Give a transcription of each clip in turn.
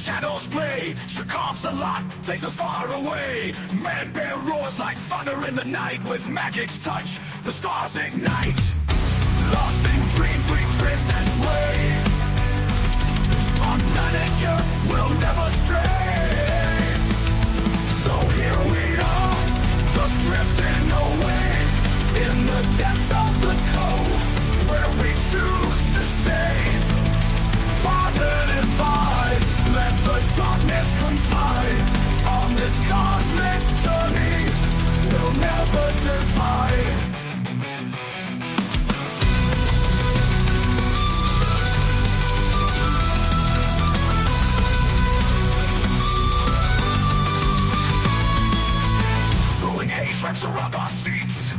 shadows play. Succumbs a lot, places far away. Man bear roars like thunder in the night. With Magik's touch, the stars ignite. Lost in dreams, we drift and sway. On planet Earth, we'll never stray. So here we are, just drifting away. In the depths of the cove, where we choose to stay. Positive vibes, let the darkness confide. On this cosmic journey, we'll never divide. Rolling haze wraps around our seats.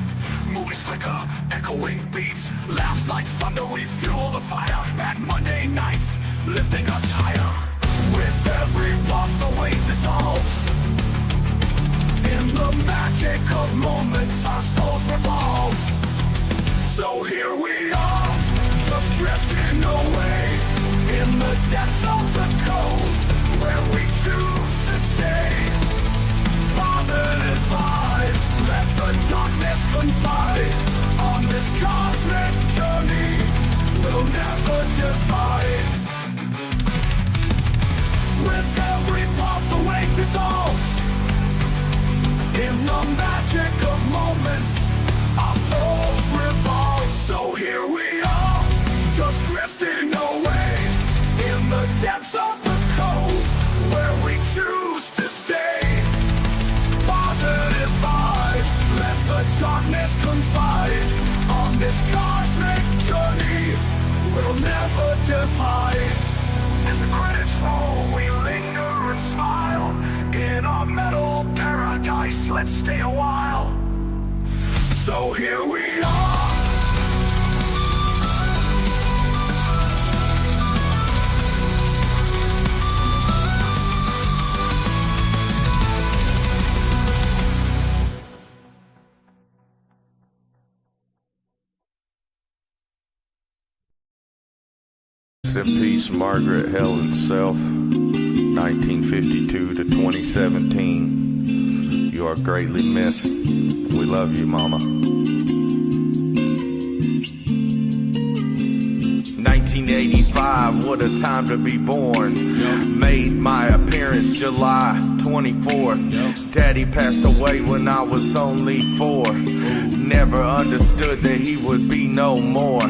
Movies flicker, echoing beats. Laughs like thunder, we fuel the fire. At Monday nights, lifting us higher. With every puff, the weight dissolves. In the magic of moments, our souls revolve. So here we are, just drifting away. In the depths of the cove, where we choose to stay. Positive vibes, let the darkness confide. On this cosmic journey, we'll never divide. With every puff, the weight dissolves. In the magic of moments, our souls revolve. So here we are, just drifting away. In the depths of the cove, where we choose to stay. Positive vibes, let the darkness confide. On this cosmic journey, we'll never divide. As the credits roll, we linger and smile. In our metal paradise, let's stay a while. So here we are. In peace, Margaret Helen Self, 1952 to 2017. You are greatly missed. We love you, Mama. 1985, what a time to be born. Made my appearance July 24th. Daddy passed away when I was only 4. Never understood that he would be no more.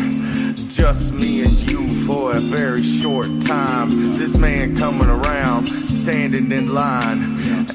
Just me and you for a very short time. This man coming around, standing in line.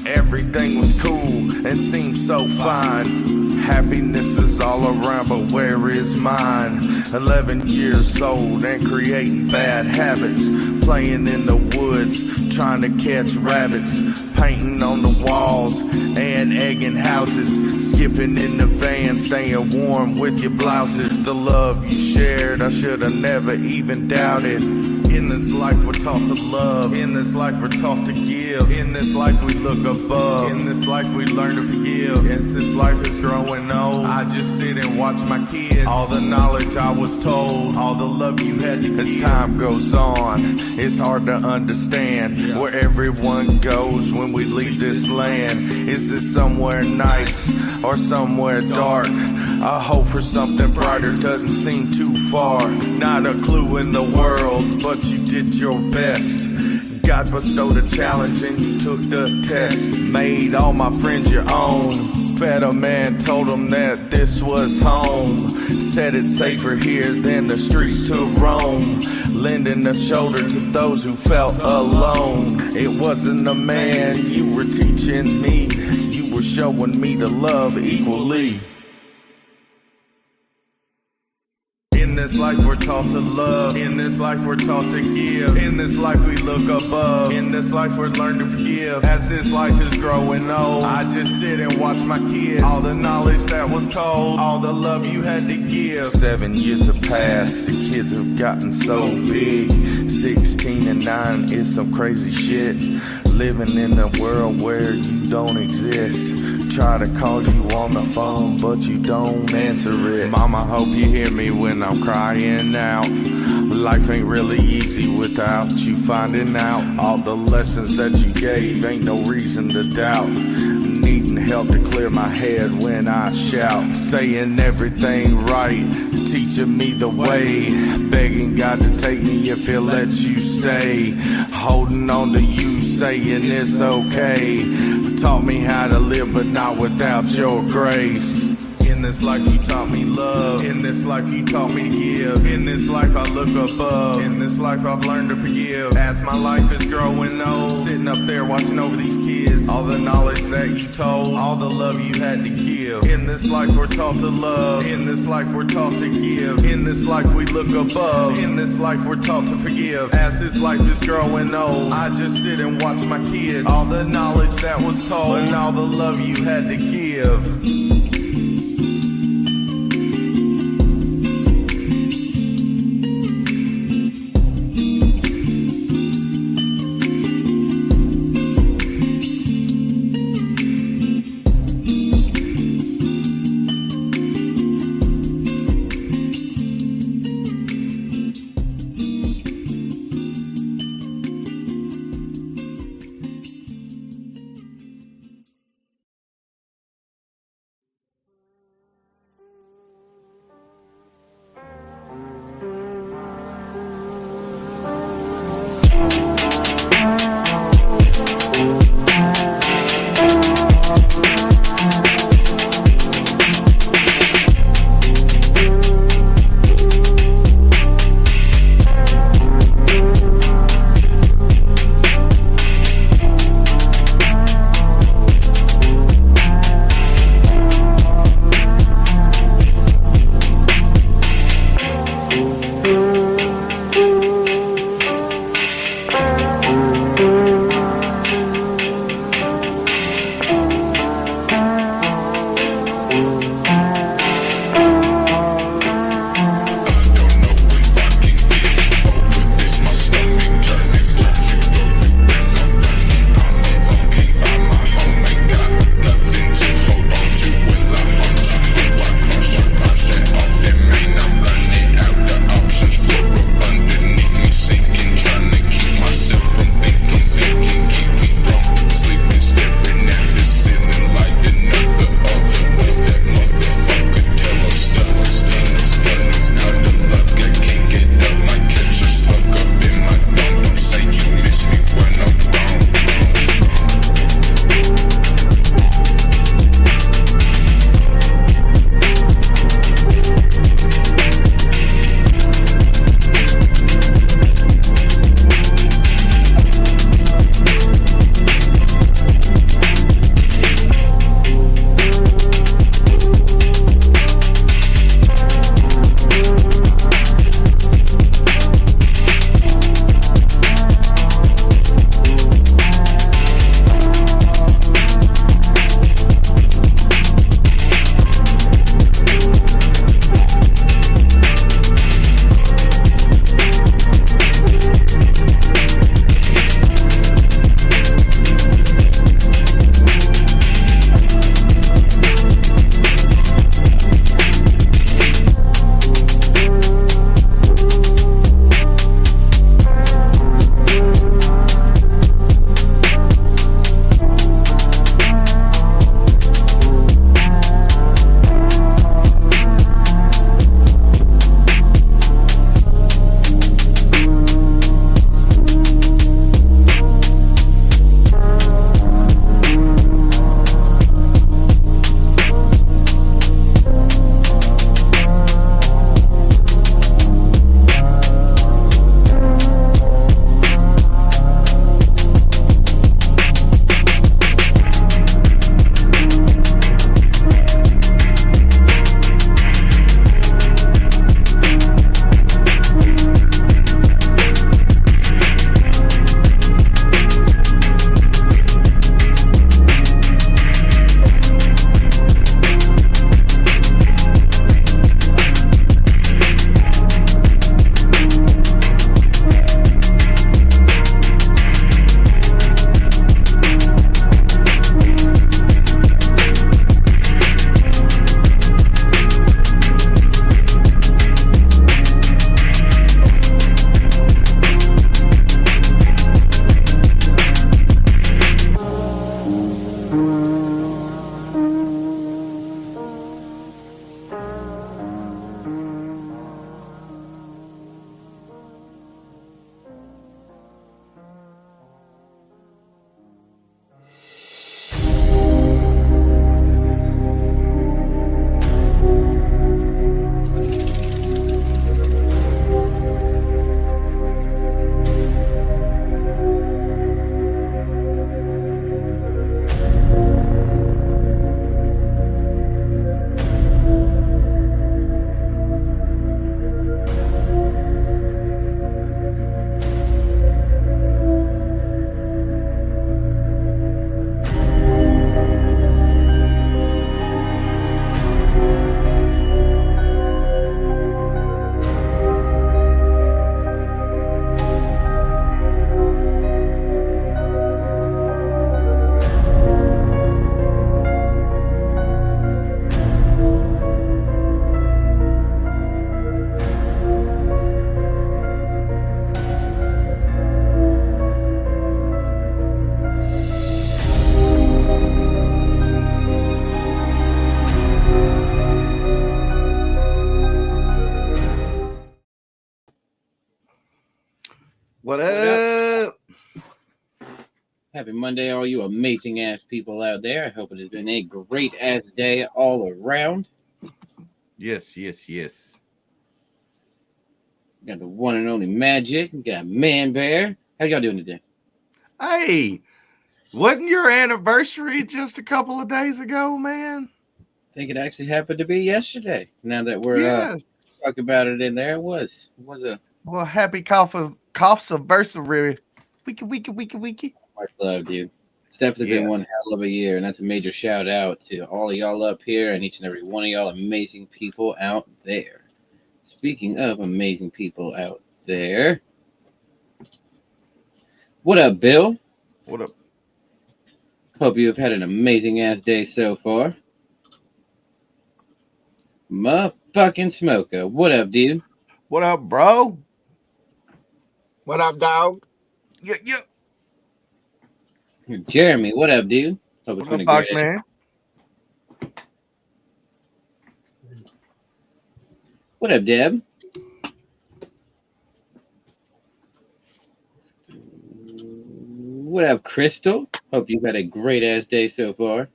Everything was cool and seemed so fine. Happiness is all around, but where is mine? 11 years old and creating bad habits. Playing in the woods, trying to catch rabbits. Painting on the walls and egging houses. Skipping in the van, staying warm with your blouses. The love you shared, I should have never even doubted. In this life we're taught to love. In this life we're taught to give. In this life we look above. In this life we learn to forgive. As this life is growing old, I just sit and watch my kids. All the knowledge I was told, all the love you had to give. As time goes on, it's hard to understand where everyone goes when we leave this land. Is it somewhere nice or somewhere dark? I hope for something brighter, doesn't seem too far. Not a clue in the world, but you did your best. God bestowed a challenge and you took the test. Made all my friends your own. Better man told them that this was home. Said it's safer here than the streets to roam. Lending a shoulder to those who felt alone. It wasn't a man you were teaching me. You were showing me to love equally. In this life we're taught to love. In this life we're taught to give. In this life we look above. In this life we learn to forgive. As this life is growing old, I just sit and watch my kids. All the knowledge that was told, all the love you had to give. 7 years have passed, the kids have gotten so big. 16 and 9 is some crazy shit. Living in a world where you don't exist. Try to call you on the phone, but you don't answer it. Mama, hope you hear me when I'm crying out. Life ain't really easy without you finding out. All the lessons that you gave, ain't no reason to doubt. Needing help to clear my head when I shout. Saying everything right, teaching me the way. Begging God to take me if He'll let you stay. Holding on to you, saying it's okay. Taught me how to live, but not without your grace. In this life you taught me love. In this life you taught me to give. In this life I look above. In this life I've learned to forgive. As my life is growing old, sitting up there watching over these kids. All the knowledge that you told, all the love you had to give. In this life we're taught to love. In this life we're taught to give. In this life we look above. In this life we're taught to forgive. As this life is growing old, I just sit and watch my kids. All the knowledge that was told, and all the love you had to give. Happy Monday, all you amazing ass people out there. I hope it has been a great ass day all around. Yes, yes, yes. Got the one and only Magik. We got Man Bear. How y'all doing today? Hey, wasn't your anniversary just a couple of days ago, man? I think it actually happened to be yesterday. Now that we're Yes. talking about it in there, it was a Well, happy Coughsy. Wiki. much love, dude. It's definitely been one hell of a year, and that's a major shout out to all of y'all up here and each and every one of y'all amazing people out there. Speaking of amazing people out there, what up, Bill? What up? Hope you have had an amazing ass day so far. Motherfucking Smoker, what up, dude? What up, bro? What up, dog? Yeah. Jeremy, what up, dude? Hope it's What been up, a Box great day. Man? What up, Deb? What up, Crystal? Hope you've had a great ass day so far.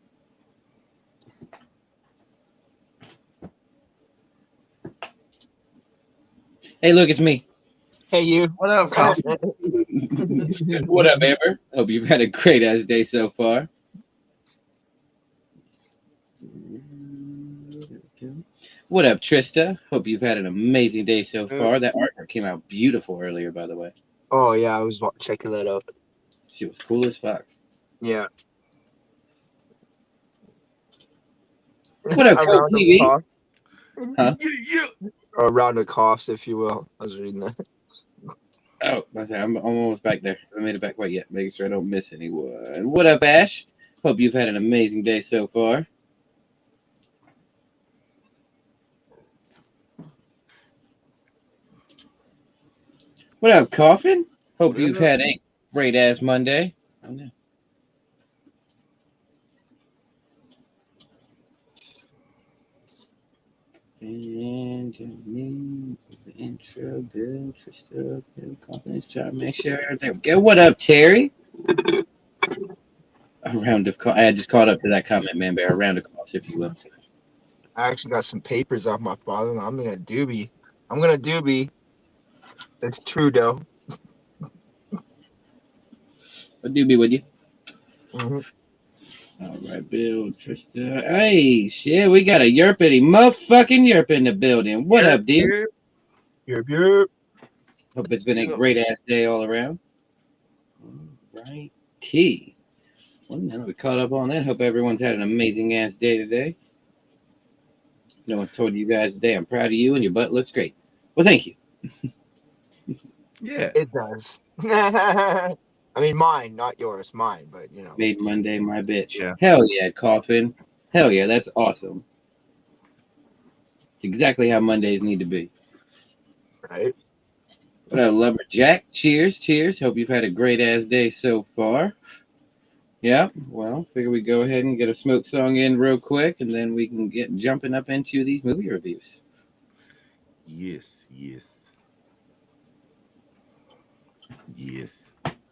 Hey, look, it's me. Hey, you. What up, Coughsy? What up, Amber? Hope you've had a great ass day so far. What up, Trista? Hope you've had an amazing day so far. That artwork came out beautiful earlier, by the way. Oh, yeah, I was checking that out. She was cool as fuck. Yeah. What up, Cove-TV? Huh? Yeah. Or around the coughs, if you will. I was reading that. Oh, I'm almost back there. I haven't made it back quite yet. Making sure I don't miss anyone. What up, Ash? Hope you've had an amazing day so far. What up, Coffin? Hope you've had a great ass Monday. Oh, no. And the intro, Bill, Trista, Bill, confidence, try to make sure. There we go. What up, Terry? A round of I just caught up to that comment, man. Bear. A round of coughs, if you will. I actually got some papers off my father. I'm gonna doobie. It's true, though. What do be with you? Mm-hmm. All right, Bill, Trista. Hey, shit, we got a motherfucking yerp in the building. What up, dude? Yerp. Hope it's been a great ass day all around. All right, T. Well, now we caught up on that. Hope everyone's had an amazing ass day today. No one's told you guys today. I'm proud of you and your butt looks great. Well, thank you. Yeah. It does. I mean, mine, not yours. Mine, but, you know. Made Monday my bitch. Yeah. Hell yeah, Coffin. Hell yeah, that's awesome. It's exactly how Mondays need to be. Right? What up, Lumberjack? Cheers. Hope you've had a great ass day so far. Yeah, well, figure we go ahead and get a smoke song in real quick, and then we can get jumping up into these movie reviews. Yes.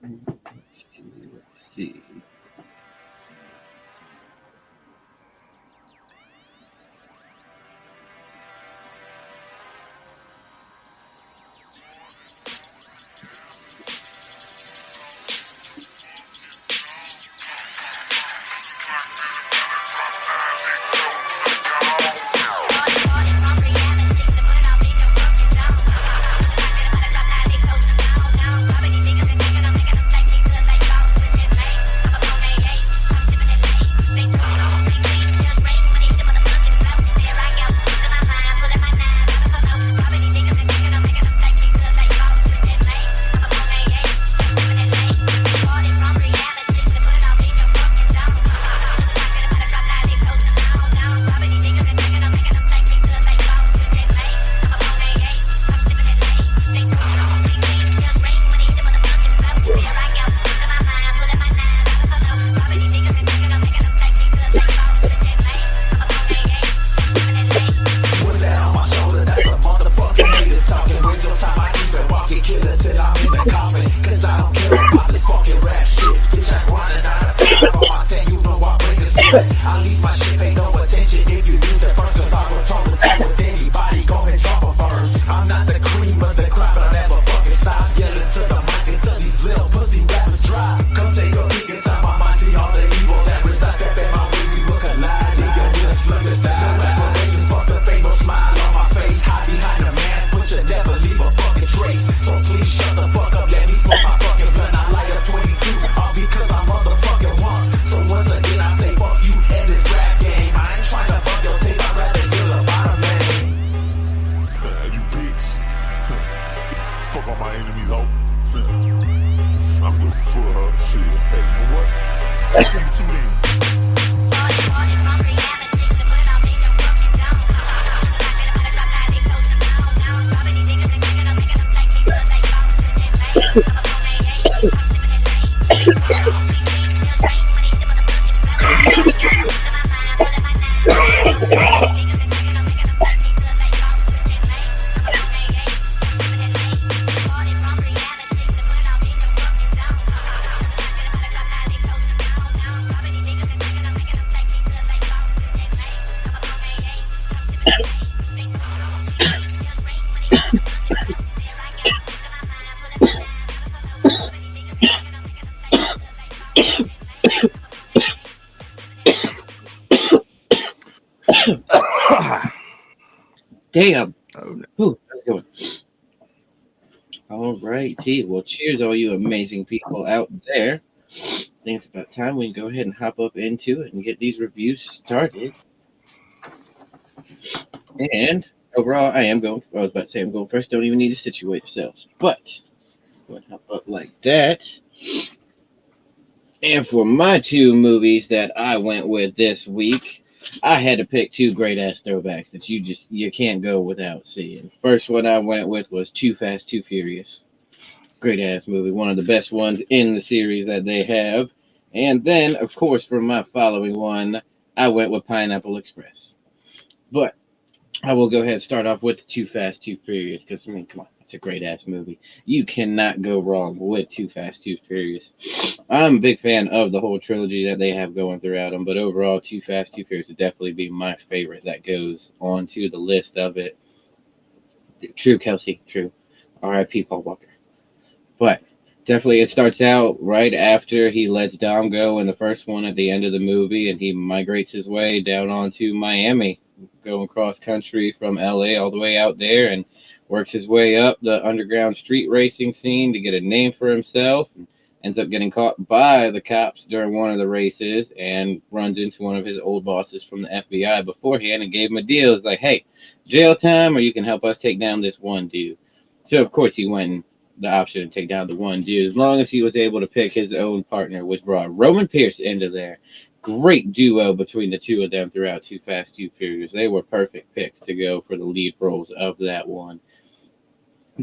Let's see. At least my shit pay no attention if you use it first, cause I will toe to toe with anybody. Go ahead, drop a verse. I'm not the cream of the crop, but I never fucking stop yelling to the mic until these little pussy rappers drop. Come take a peek inside my mind, see all the evil that resides. Step in my way, we look alive. Leave your real slug to die. No aspirations, fuck the fake, no smile on my face. Hide behind the mask, but you never leave a fucking trace. So please shut the fuck up, let me smoke my fucking blunt. I light up 22, all because I'm motherfucking one. So once again I say fuck you and this rap game. I ain't trying to fuck your tape, I'd rather kill a bottom man. You pigs. Fuck all my enemies out. I'm good for her. Shit. Hey, you know what? Fuck you two then. Damn. Oh, no. Ooh, that's a good one. All right, T. Well, cheers, all you amazing people out there. I think it's about time we can go ahead and hop up into it and get these reviews started. And overall, I was about to say I'm going first. Don't even need to situate yourselves. But go ahead and hop up like that. And for my two movies that I went with this week, I had to pick two great ass throwbacks that you can't go without seeing. First one I went with was Too Fast, Too Furious. Great ass movie, one of the best ones in the series that they have. And then, of course, for my following one, I went with Pineapple Express. But I will go ahead and start off with Too Fast, Too Furious, because, I mean, come on, it's a great-ass movie. You cannot go wrong with Too Fast, Too Furious. I'm a big fan of the whole trilogy that they have going throughout them, but overall, Too Fast, Too Furious would definitely be my favorite that goes onto the list of it. True, Kelsey, true. R.I.P. Paul Walker. But definitely, it starts out right after he lets Dom go in the first one at the end of the movie, and he migrates his way down onto Miami, going cross country from LA all the way out there, and works his way up the underground street racing scene to get a name for himself. And ends up getting caught by the cops during one of the races and runs into one of his old bosses from the FBI beforehand and gave him a deal. It's like, hey, jail time, or you can help us take down this one dude. So, of course, he went the option to take down the one dude, as long as he was able to pick his own partner, which brought Roman Pierce into there. Great duo between the two of them throughout Too Fast, Too Furious. They were perfect picks to go for the lead roles of that one.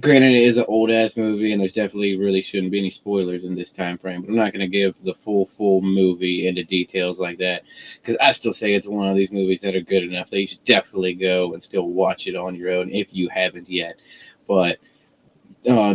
Granted, it is an old-ass movie, and there's definitely really shouldn't be any spoilers in this time frame, but I'm not going to give the full movie into details like that, because I still say it's one of these movies that are good enough that you should definitely go and still watch it on your own if you haven't yet. But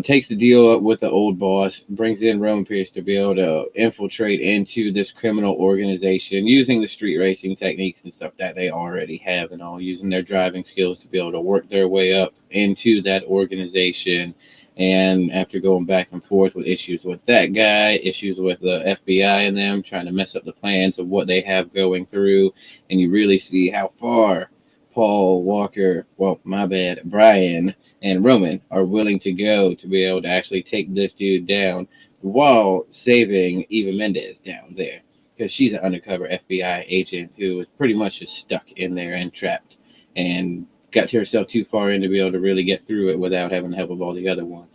takes the deal up with the old boss, brings in Roman Pierce to be able to infiltrate into this criminal organization using the street racing techniques and stuff that they already have, and all using their driving skills to be able to work their way up into that organization. And after going back and forth with issues with that guy, issues with the FBI and them trying to mess up the plans of what they have going through, and you really see how far Paul Walker, Brian and Roman are willing to go to be able to actually take this dude down while saving Eva Mendes down there, because she's an undercover FBI agent who was pretty much just stuck in there and trapped and got herself too far in to be able to really get through it without having the help of all the other ones.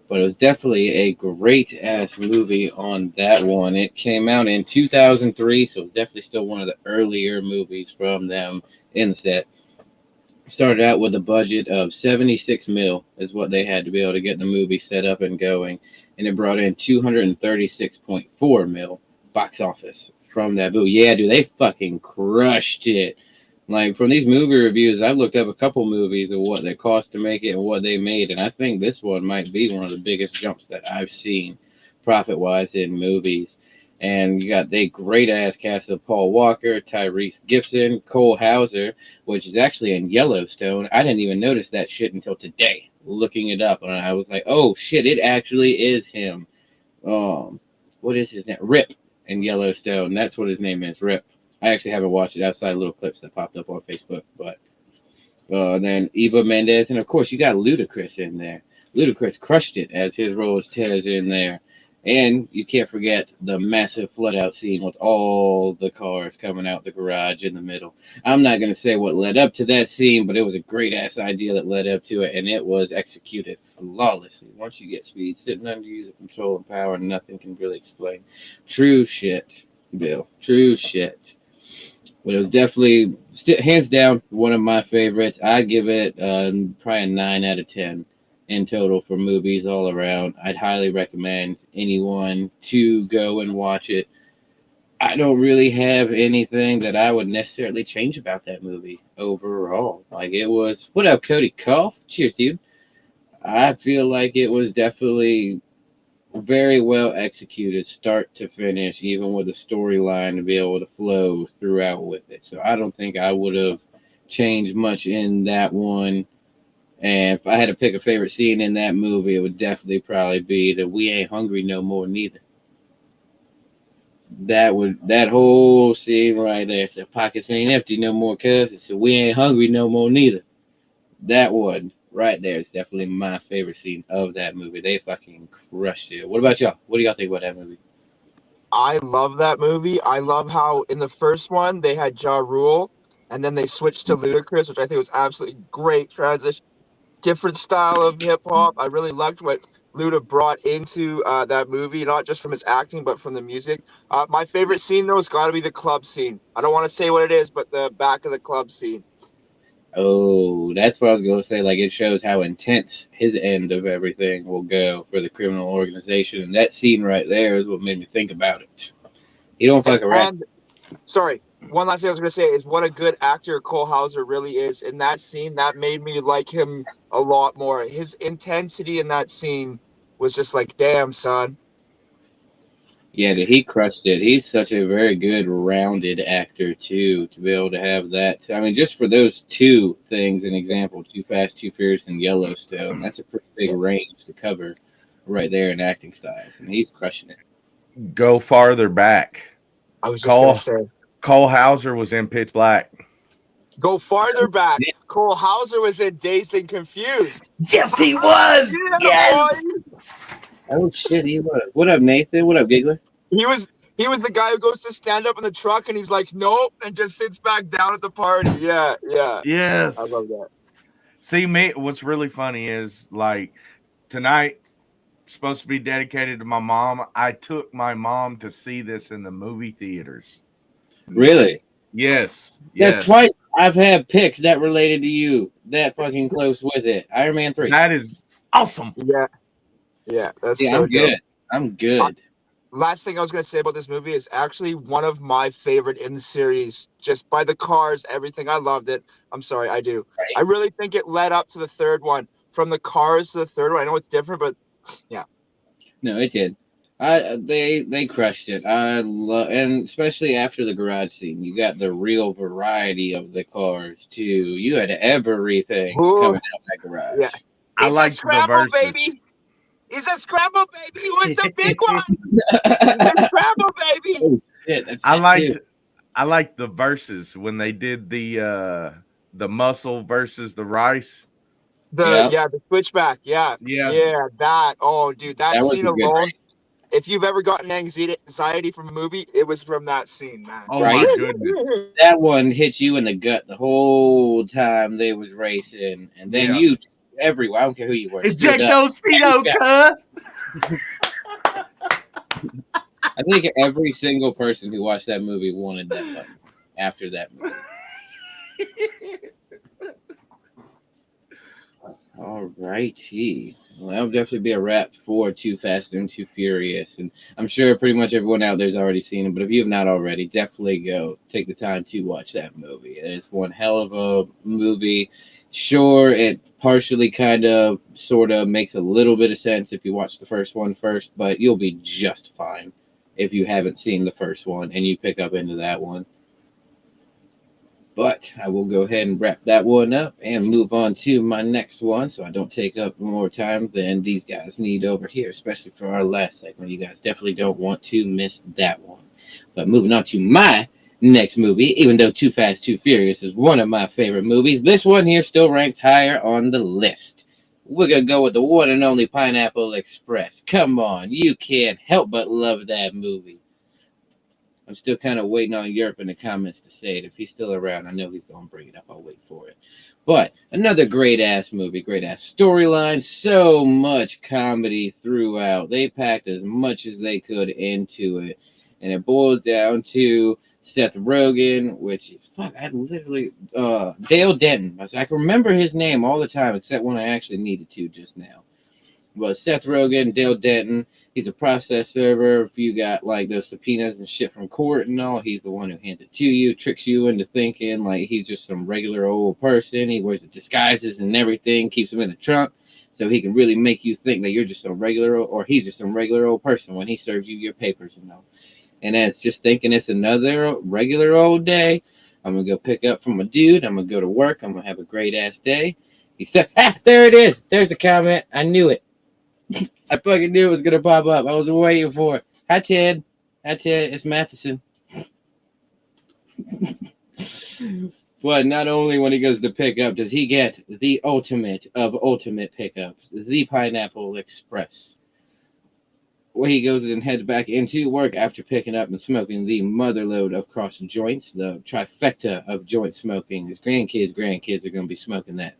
But it was definitely a great ass movie on that one. It came out in 2003, so it's definitely still one of the earlier movies from them in the set. Started out with a budget of 76 mil is what they had to be able to get the movie set up and going, and it brought in 236.4 mil box office from that movie. Yeah, dude, they fucking crushed it. Like, from these movie reviews, I've looked up a couple movies of what they cost to make it and what they made, and I think this one might be one of the biggest jumps that I've seen profit-wise in movies. And you got the great ass cast of Paul Walker, Tyrese Gibson, Cole Hauser, which is actually in Yellowstone. I didn't even notice that shit until today, looking it up, and I was like, oh shit, it actually is him. What is his name? Rip in Yellowstone. That's what his name is, Rip. I actually haven't watched it outside of little clips that popped up on Facebook, but then Eva Mendes, and of course you got Ludacris in there. Ludacris crushed it as his role as Tez in there. And you can't forget the massive flood out scene with all the cars coming out the garage in the middle. I'm not going to say what led up to that scene, but it was a great ass idea that led up to it, and it was executed flawlessly. Once you get speed sitting under you, the control and power, nothing can really explain. True shit, Bill. True shit. But it was definitely, hands down, one of my favorites. I'd give it probably a 9 out of 10. In total for movies all around. I'd highly recommend anyone to go and watch it. I don't really have anything that I would necessarily change about that movie overall. Like, it was, what up, Cody Cough? Cheers, dude. I feel like it was definitely very well executed, start to finish, even with the storyline to be able to flow throughout with it. So I don't think I would have changed much in that one. And if I had to pick a favorite scene in that movie, it would definitely probably be the "We Ain't Hungry No More Neither." That whole scene right there. So pockets ain't empty no more, cuz. So we ain't hungry no more neither. That one right there is definitely my favorite scene of that movie. They fucking crushed it. What about y'all? What do y'all think about that movie? I love that movie. I love how in the first one they had Ja Rule, and then they switched to Ludacris, which I think was absolutely great transition. Different style of hip hop. I really liked what Luda brought into that movie, not just from his acting, but from the music. My favorite scene, though, has got to be the club scene. I don't want to say what it is, but the back of the club scene. Oh, that's what I was going to say. Like, it shows how intense his end of everything will go for the criminal organization. And that scene right there is what made me think about it. He don't fuck around. Sorry, one last thing I was going to say is what a good actor Cole Hauser really is. In that scene, that made me like him a lot more. His intensity in that scene was just like, damn, son. Yeah, he crushed it. He's such a very good, rounded actor, too, to be able to have that. I mean, just for those two things, an example, Too Fast, Too Furious, and Yellowstone, that's a pretty big range to cover right there in acting styles. And he's crushing it. Go farther back. I was just going to say. Cole Hauser was in Pitch Black. Go farther back. Yeah. Cole Hauser was in Dazed and Confused. Yes, he was. Yeah, yes. Boy. Oh shit, he was. What up, Nathan? What up, Giggler? He was the guy who goes to stand up in the truck and he's like, nope, and just sits back down at the party. Yeah. Yes. I love that. See, me, what's really funny is, like, tonight supposed to be dedicated to my mom. I took my mom to see this in the movie theaters. Really? Yes. That's twice I've had picks that related to you that fucking close with it. Iron Man 3. That is awesome. Yeah, that's so I'm good. dope. I'm good. Last thing I was going to say about this movie is actually one of my favorite in the series, just by the cars, everything. I loved it. I'm sorry, I do. Right. I really think it led up to the third one. From the cars to the third one, I know it's different, but yeah. No, it did. They crushed it. I love, and especially after the garage scene, you got the real variety of the cars too. You had everything coming out that garage. Yeah, I like the verses. Baby. It's a scramble, baby. It's a big one. It's a scramble, baby. Oh, shit, I liked the verses when they did the muscle versus the rice. The switchback. Yeah. That. Oh, dude, that scene alone. If you've ever gotten anxiety from a movie, it was from that scene, man. Oh my goodness. That one hit you in the gut the whole time they was racing, and then you. Everywhere. I don't care who you were. Ejectocito, cuh. I think every single person who watched that movie wanted that button after that movie. All righty. Well, that'll definitely be a wrap for Too Fast and Too Furious. And I'm sure pretty much everyone out there's already seen it. But if you have not already, definitely go take the time to watch that movie. It's one hell of a movie. Sure, it partially kind of sort of makes a little bit of sense if you watch the first one first, but you'll be just fine if you haven't seen the first one and you pick up into that one. But I will go ahead and wrap that one up and move on to my next one so I don't take up more time than these guys need over here, especially for our last segment. You guys definitely don't want to miss that one. But moving on to my next movie, even though Too Fast, Too Furious is one of my favorite movies, this one here still ranks higher on the list. We're going to go with the one and only Pineapple Express. Come on, you can't help but love that movie. I'm still kind of waiting on Europe in the comments to say it. If he's still around, I know he's going to bring it up. I'll wait for it. But another great-ass movie, great-ass storyline, so much comedy throughout. They packed as much as they could into it. And it boils down to Seth Rogen, which is, Dale Denton. I can remember his name all the time, except when I actually needed to just now. But Seth Rogen, Dale Denton, he's a process server. If you got like those subpoenas and shit from court and all, he's the one who hands it to you, tricks you into thinking like he's just some regular old person. He wears the disguises and everything, keeps them in the trunk, so he can really make you think that you're just some regular or he's just some regular old person when he serves you your papers and all. And then it's just thinking it's another regular old day. I'm gonna go pick up from a dude. I'm gonna go to work. I'm gonna have a great ass day. He said, there it is. There's the comment. I knew it. I fucking knew it was gonna pop up. I was waiting for it. Hi, Ted. Hi, Ted. It's Matheson. But not only when he goes to pick up does he get the ultimate of ultimate pickups, the Pineapple Express, where he goes and heads back into work after picking up and smoking the motherload of cross joints, the trifecta of joint smoking. His grandkids are going to be smoking that.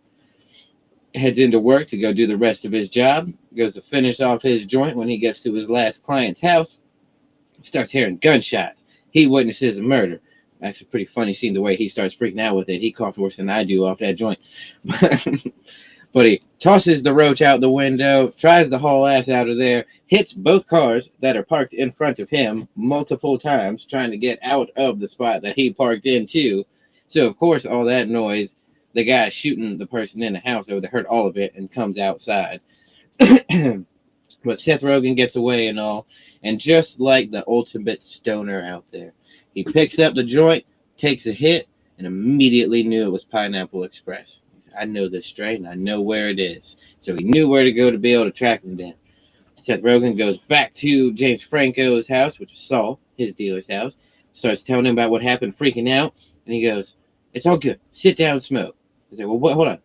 Heads into work to go do the rest of his job, goes to finish off his joint. When he gets to his last client's house, starts hearing gunshots. He witnesses a murder. Actually, pretty funny seeing the way he starts freaking out with it. He coughed worse than I do off that joint. But he tosses the roach out the window, tries to haul ass out of there, hits both cars that are parked in front of him multiple times, trying to get out of the spot that he parked into. So, of course, all that noise, the guy shooting the person in the house over there heard all of it and comes outside. But Seth Rogen gets away and all. And just like the ultimate stoner out there, he picks up the joint, takes a hit, and immediately knew it was Pineapple Express. I know this strain. I know where it is. So he knew where to go to be able to track him down. Seth Rogen goes back to James Franco's house, which is Saul, his dealer's house, starts telling him about what happened, freaking out, and he goes, "It's all good. Sit down and smoke." He said, "Well, hold on.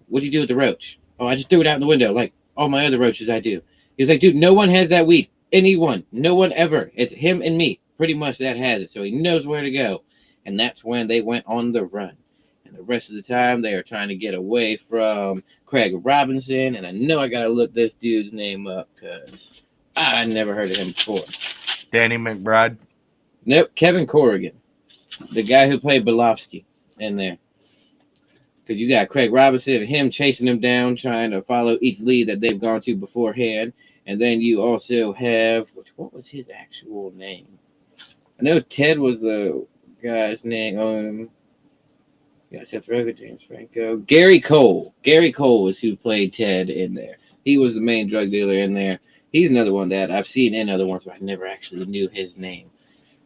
What'd you do with the roach?" "Oh, I just threw it out in the window, like all my other roaches I do." He was like, "Dude, no one has that weed. Anyone. No one ever. It's him and me. Pretty much that has it." So he knows where to go. And that's when they went on the run. And the rest of the time, they are trying to get away from Craig Robinson. And I know I got to look this dude's name up because I never heard of him before. Danny McBride. Nope, Kevin Corrigan. The guy who played Belofsky in there. Because you got Craig Robinson and him chasing him down, trying to follow each lead that they've gone to beforehand. And then you also have, what was his actual name? I know Ted was the guy's name. Yeah, Seth Rogen, James Franco. Gary Cole. Gary Cole was who played Ted in there. He was the main drug dealer in there. He's another one that I've seen in other ones, but I never actually knew his name.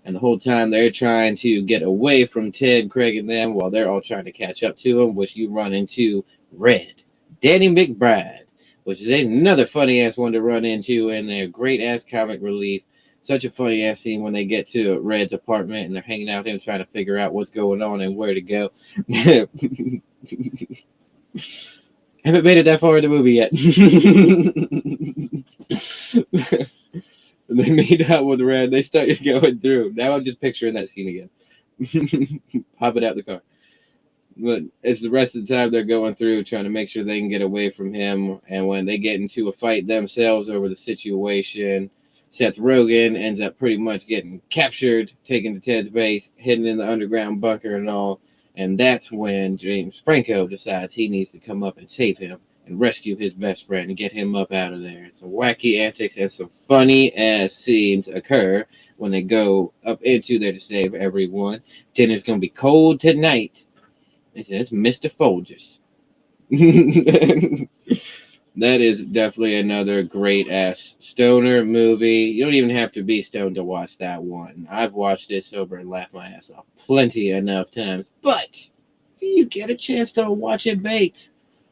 And the whole time they're trying to get away from Ted, Craig, and them while they're all trying to catch up to him, which you run into Red, Danny McBride, which is another funny-ass one to run into in there. Great-ass comic relief. Such a funny-ass scene when they get to Red's apartment and they're hanging out with him trying to figure out what's going on and where to go. Haven't made it that far in the movie yet. They meet out with Red. They start going through. Now I'm just picturing that scene again. Hopping out the car. But it's the rest of the time they're going through trying to make sure they can get away from him. And when they get into a fight themselves over the situation, Seth Rogen ends up pretty much getting captured, taken to Ted's base, hidden in the underground bunker and all. And that's when James Franco decides he needs to come up and save him and rescue his best friend and get him up out of there. Some wacky antics and some funny-ass scenes occur when they go up into there to save everyone. Dinner's going to be cold tonight. They said, it's Mr. Folgers. That is definitely another great ass stoner movie. You don't even have to be stoned to watch that one. I've watched it sober and laughed my ass off plenty enough times. But you get a chance to watch it baked.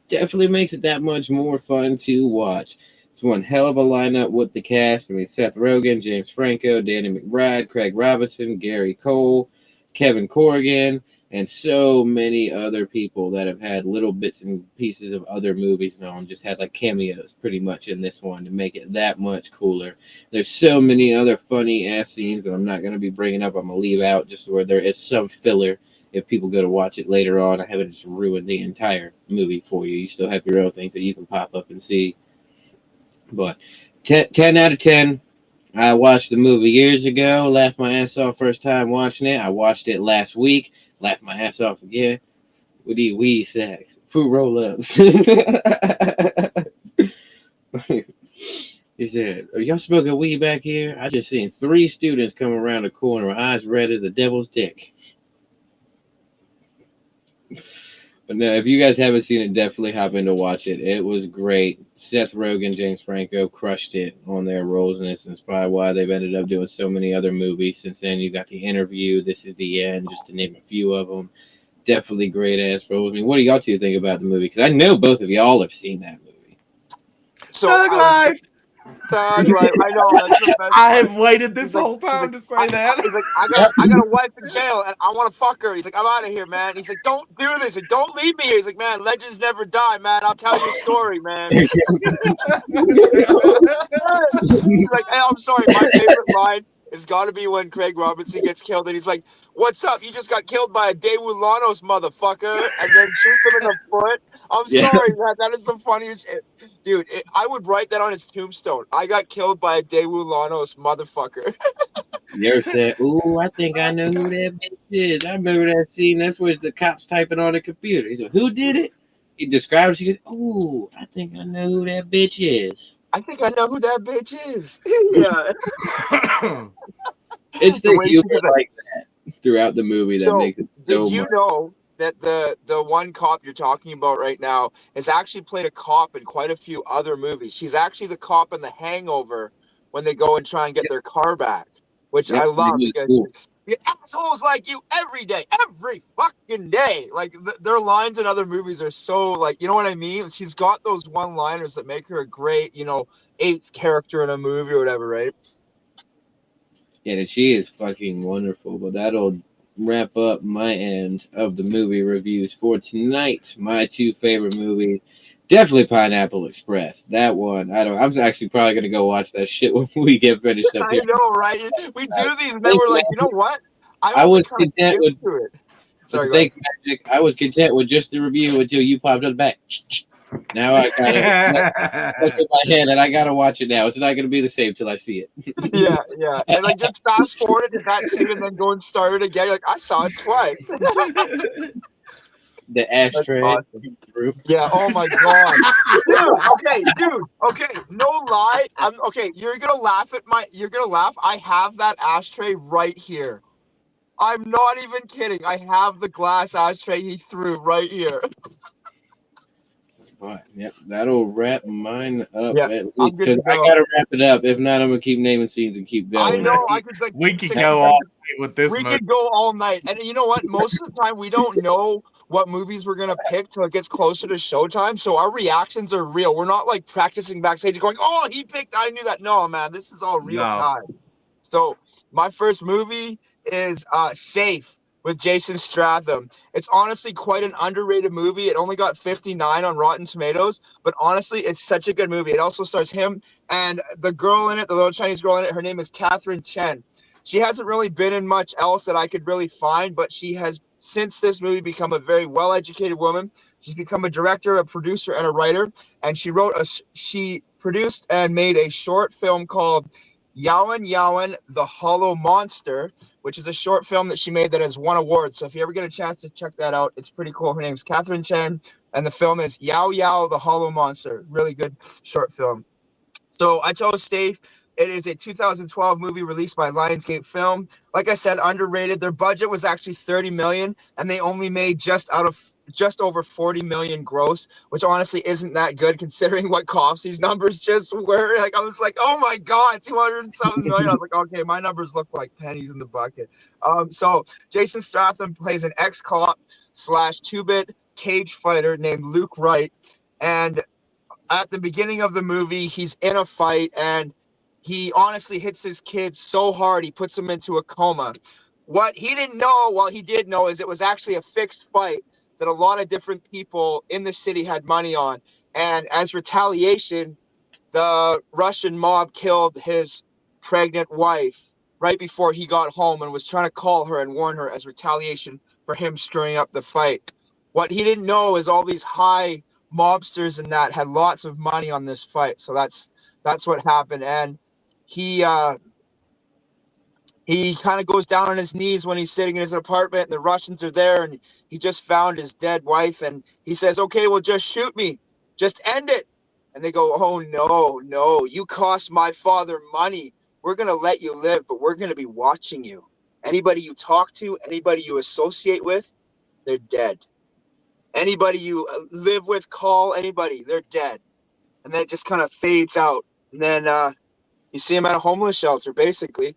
Definitely makes it that much more fun to watch. It's one hell of a lineup with the cast. I mean, Seth Rogen, James Franco, Danny McBride, Craig Robinson, Gary Cole, Kevin Corrigan, and so many other people that have had little bits and pieces of other movies now and just had like cameos pretty much in this one to make it that much cooler. There's so many other funny ass scenes that I'm not going to be bringing up. I'm going to leave out just where there is some filler if people go to watch it later on. I haven't just ruined the entire movie for you. You still have your own things that you can pop up and see. But 10 out of 10. I watched the movie years ago, laughed my ass off first time watching it. I watched it last week, laughed my ass off again. With these weed sacks, fruit roll-ups. He said, "Are y'all smoking weed back here? I just seen 3 students come around the corner with eyes red as the devil's dick." But no, if you guys haven't seen it, definitely hop in to watch it. It was great. Seth Rogen, James Franco crushed it on their roles in this, and it's probably why they've ended up doing so many other movies since then. You got The Interview, This Is the End, just to name a few of them. Definitely great ass roles. I mean, what do y'all two think about the movie? Because I know both of y'all have seen that movie. So Thug life. Thug life. I know. That's the best I part. have waited this He's like- whole time to he's say like, that. He's like, I got a wife in jail and I want to fuck her. He's like, I'm out of here, man. He's like, don't do this. He's like, don't leave me here. He's like, man, legends never die, man. I'll tell you a story, man. He's like, hey, I'm sorry. My favorite line has got to be when Craig Robinson gets killed and he's like, what's up? You just got killed by a Daewoo Lanos motherfucker, and then shoots him in the foot. I'm Yeah. sorry, man. That is the funniest shit. Dude, I would write that on his tombstone. I got killed by a Daewoo Lanos motherfucker. You ever said, "Ooh, I think I know who that bitch is"? I remember that scene. That's where the cops typing on the computer. He said, "Who did it?" He describes. He goes, "Ooh, I think I know who that bitch is." I think I know who that bitch is. Yeah. It's The the way she humor did that. like that throughout the movie that So, makes it so did you much. know that the one cop you're talking about right now has actually played a cop in quite a few other movies? She's actually the cop in The Hangover when they go and try and get their car back, which I Yep, love he was because cool. the assholes like you every day, every fucking day. Like their lines in other movies are so like, you know what I mean? She's got those one-liners that make her a great, eighth character in a movie or whatever, right? Yeah, and she is fucking wonderful. But that'll wrap up my end of the movie reviews for tonight. My 2 favorite movies. Definitely Pineapple Express. That one, I'm actually probably gonna go watch that shit when we get finished up I here. know, right? We do these, and then we're like, you know what? I only was kind of content with. skimmed through it. Sorry, go Thanks, Magic. I was content with just the review until you popped up back. Now I got it in my head, and I gotta watch it now. It's not gonna be the same till I see it. ahead. Yeah. And like just fast forward it to that scene and then go and start it again. You're like, I saw it twice. The ashtray. awesome. Yeah, oh my god. Dude, okay, no lie. You're gonna laugh. I have that ashtray right here. I'm not even kidding. I have the glass ashtray he threw right here. All right, yep, that'll wrap mine up. Yeah, At I'm least, good to 'cause I go. gotta wrap it up. If not, I'm gonna keep naming scenes and keep I going. know. I could like We keep could saying- go all night with this We movie. could go all night. And you know what? Most of the time, we don't know what movies we're going to pick till it gets closer to showtime. So our reactions are real. We're not like practicing backstage going, oh, he picked, I knew that. No, man, this is all real No. time. So my first movie is Safe with Jason Statham. It's honestly quite an underrated movie. It only got 59 on Rotten Tomatoes, but honestly, it's such a good movie. It also stars him and the girl in it, the little Chinese girl in it. Her name is Catherine Chen. She hasn't really been in much else that I could really find, but she has, since this movie, become a very well-educated woman. She's become a director, a producer, and a writer. And she produced and made a short film called Yawen Yawen, the Hollow Monster, which is a short film that she made that has won awards. So if you ever get a chance to check that out, it's pretty cool. Her name's Catherine Chen, and the film is Yao Yao, the Hollow Monster. Really good short film. So I chose Safe. It is a 2012 movie released by Lionsgate Film. Like I said, underrated. Their budget was actually $30 million, and they only made just out of just over 40 million gross, which honestly isn't that good considering what Coughsy's numbers just were. Like, I was like, oh my God, 200 and something million. I was like, okay, my numbers look like pennies in the bucket. So Jason Statham plays an ex-cop slash two-bit cage fighter named Luke Wright. And at the beginning of the movie, he's in a fight and he honestly hits this kid so hard, he puts him into a coma. What he didn't know, well, he did know, is it was actually a fixed fight that a lot of different people in the city had money on. And as retaliation, the Russian mob killed his pregnant wife right before he got home and was trying to call her and warn her as retaliation for him screwing up the fight. What he didn't know is all these high mobsters and that had lots of money on this fight. So that's what happened. And he kind of goes down on his knees when he's sitting in his apartment and the Russians are there and he just found his dead wife and he says, okay, well, just shoot me. Just end it. And they go, oh, no, you cost my father money. We're going to let you live, but we're going to be watching you. Anybody you talk to, anybody you associate with, they're dead. Anybody you live with, call anybody, they're dead. And then it just kind of fades out. And then you see him at a homeless shelter, basically.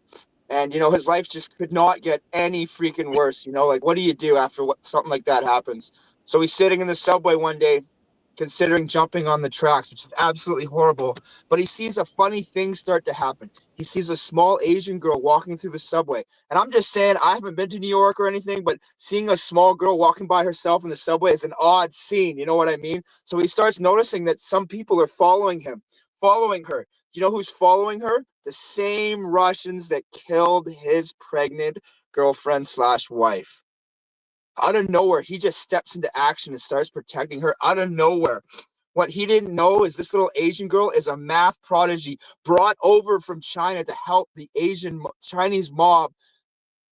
And, his life just could not get any freaking worse. Like, what do you do after something like that happens? So he's sitting in the subway one day, considering jumping on the tracks, which is absolutely horrible. But he sees a funny thing start to happen. He sees a small Asian girl walking through the subway. And I'm just saying, I haven't been to New York or anything, but seeing a small girl walking by herself in the subway is an odd scene. You know what I mean? So he starts noticing that some people are following her. You know who's following her? The same Russians that killed his pregnant girlfriend slash wife. Out of nowhere, he just steps into action and starts protecting her out of nowhere. What he didn't know is this little Asian girl is a math prodigy brought over from China to help the Chinese mob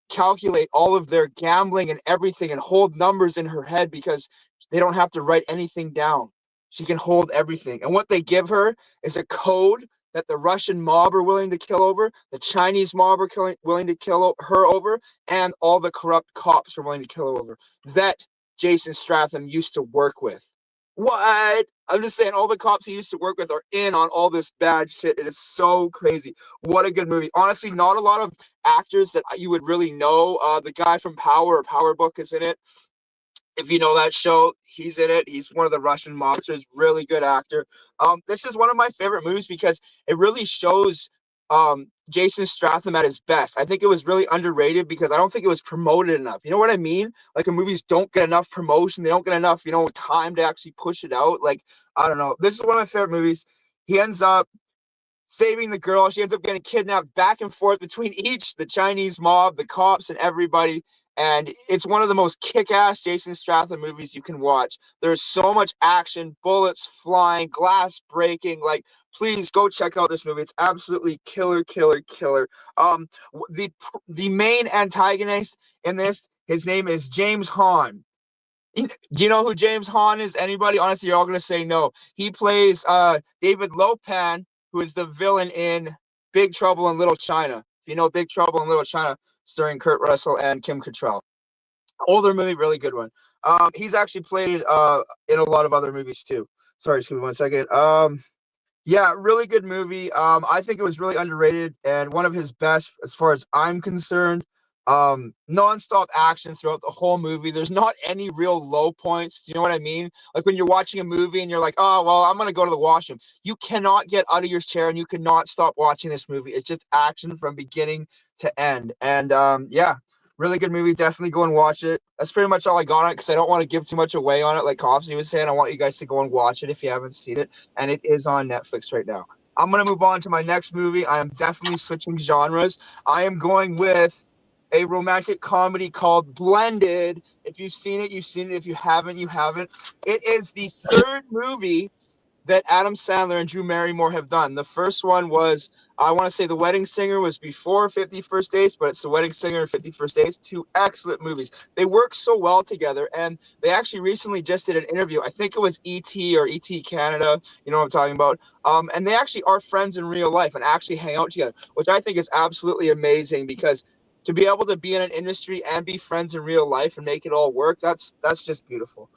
calculate all of their gambling and everything and hold numbers in her head because they don't have to write anything down. She can hold everything. And what they give her is a code that the Russian mob are willing to kill over, the Chinese mob are willing to kill her over, and all the corrupt cops are willing to kill her over, that Jason Statham used to work with. What? I'm just saying, all the cops he used to work with are in on all this bad shit. It is so crazy. What a good movie. Honestly, not a lot of actors that you would really know. The guy from Power or Power Book is in it. If you know that show, he's in it. He's one of the Russian mobsters. Really good actor. This is one of my favorite movies because it really shows Jason Statham at his best. I think it was really underrated because I don't think it was promoted enough. You know what I mean? Like, movies don't get enough promotion. They don't get enough, time to actually push it out. Like, I don't know. This is one of my favorite movies. He ends up saving the girl. She ends up getting kidnapped back and forth between the Chinese mob, the cops, and everybody. And it's one of the most kick-ass Jason Statham movies you can watch. There's so much action, bullets flying, glass breaking. Like, please go check out this movie. It's absolutely killer. The main antagonist in this, his name is James Hahn. Do you know who James Hahn is? Anybody? Honestly, you're all going to say no. He plays David Lopan, who is the villain in Big Trouble in Little China. If you know Big Trouble in Little China, starring Kurt Russell and Kim Cattrall. Older movie, really good one. He's actually played in a lot of other movies too. Sorry, just give me 1 second. Yeah, really good movie. I think it was really underrated and one of his best as far as I'm concerned. Non-stop action throughout the whole movie. There's not any real low points. Do you know what I mean? Like when you're watching a movie and you're like, oh, well, I'm going to go to the washroom. You cannot get out of your chair and you cannot stop watching this movie. It's just action from beginning to end. And yeah, really good movie. Definitely go and watch it. That's pretty much all I got on it because I don't want to give too much away on it. Like Coughsy was saying, I want you guys to go and watch it if you haven't seen it. And it is on Netflix right now. I'm going to move on to my next movie. I am definitely switching genres. I am going with a romantic comedy called Blended. If you've seen it, you've seen it. If you haven't, you haven't. It is the third movie that Adam Sandler and Drew Barrymore have done. The first one was, I want to say The Wedding Singer was before 50 First Dates, but it's The Wedding Singer and 50 First Dates. Two excellent movies. They work so well together, and they actually recently just did an interview. I think it was E.T. or E.T. Canada, you know what I'm talking about. And they actually are friends in real life and actually hang out together, which I think is absolutely amazing because to be able to be in an industry and be friends in real life and make it all work, that's just beautiful.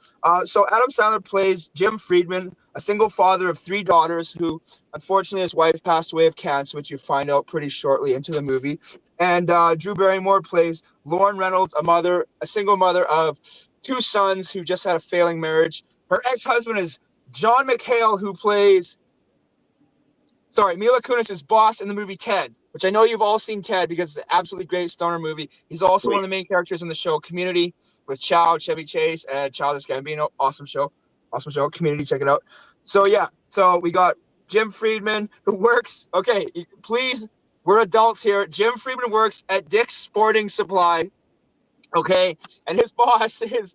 So Adam Sandler plays Jim Friedman, a single father of 3 daughters who, unfortunately, his wife passed away of cancer, which you find out pretty shortly into the movie. And Drew Barrymore plays Lauren Reynolds, a single mother of 2 sons who just had a failing marriage. Her ex-husband is John McHale, who plays Mila Kunis' boss in the movie Ted, which I know you've all seen Ted because it's an absolutely great stoner movie. He's also one of the main characters in the show Community with Chevy Chase, and Childish Gambino. Awesome show. Community, check it out. So we got Jim Friedman, who works. Okay, please, we're adults here. Jim Friedman works at Dick's Sporting Supply. Okay, and his boss is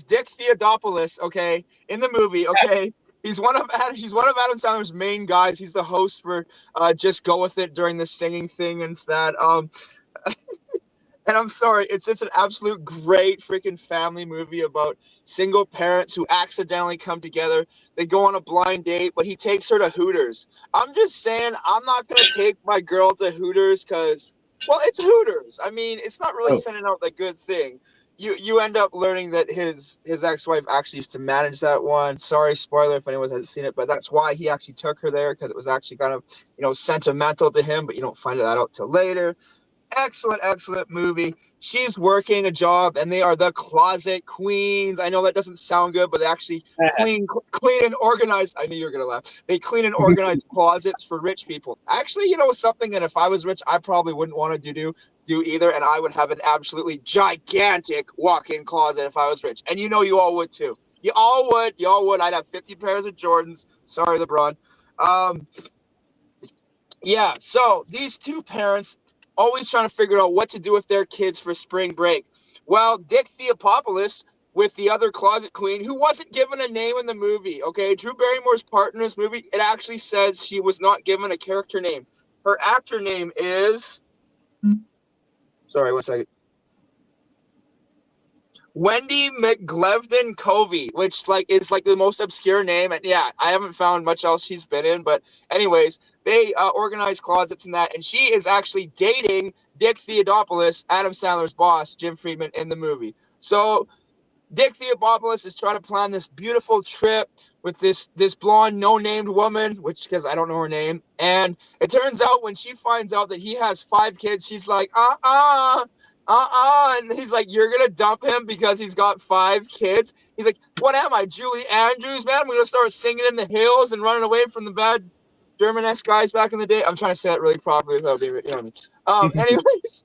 Dick Theodopoulos. Okay, in the movie. Okay. He's one of Adam Sandler's main guys. He's the host for Just Go With It during the singing thing and that. And I'm sorry, it's an absolute great freaking family movie about single parents who accidentally come together. They go on a blind date, but he takes her to Hooters. I'm just saying, I'm not going to take my girl to Hooters because, well, it's Hooters. I mean, it's not really sending out the good thing. You end up learning that his ex-wife actually used to manage that one. Sorry, spoiler if anyone hasn't seen it, but that's why he actually took her there, because it was actually kind of, sentimental to him, but you don't find that out till later. Excellent movie. She's working a job, and they are the closet queens. I know that doesn't sound good, but they actually clean and organize. I knew you were gonna laugh. They clean and organize closets for rich people. Actually, something, and if I was rich, I probably wouldn't want to do either, and I would have an absolutely gigantic walk-in closet if I was rich. And you all would too. You all would. I'd have 50 pairs of Jordans. Sorry, LeBron. Yeah. So these 2 parents always trying to figure out what to do with their kids for spring break. Well, Dick Theopopoulos with the other closet queen, who wasn't given a name in the movie, okay? Drew Barrymore's part in this movie, it actually says she was not given a character name. Her actor name is... Sorry, 1 second. Wendy McGlevden Covey, which is the most obscure name. And yeah, I haven't found much else she's been in. But anyways, they organize closets and that. And she is actually dating Dick Theodopoulos, Adam Sandler's boss, Jim Friedman, in the movie. So Dick Theodopoulos is trying to plan this beautiful trip with this blonde, no-named woman, because I don't know her name. And it turns out when she finds out that he has 5 kids, she's like, and he's like, you're gonna dump him because he's got 5 kids? He's like, what am I, Julie Andrews, man? We're gonna start singing in the hills and running away from the bad German-esque guys back in the day. I'm trying to say it really properly without being, anyways,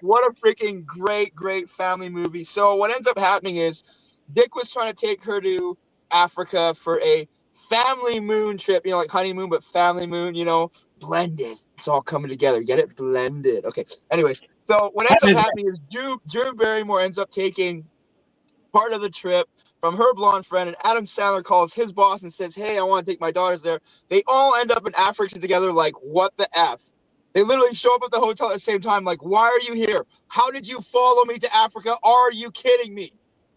what a freaking great family movie. So what ends up happening is Dick was trying to take her to Africa for a family moon trip, like honeymoon, but family moon, blended. It's all coming together. Get it? Blended. Okay. Anyways, so what ends up happening is Drew Barrymore ends up taking part of the trip from her blonde friend, and Adam Sandler calls his boss and says, hey, I want to take my daughters there. They all end up in Africa together, like, what the F? They literally show up at the hotel at the same time, like, why are you here? How did you follow me to Africa? Are you kidding me?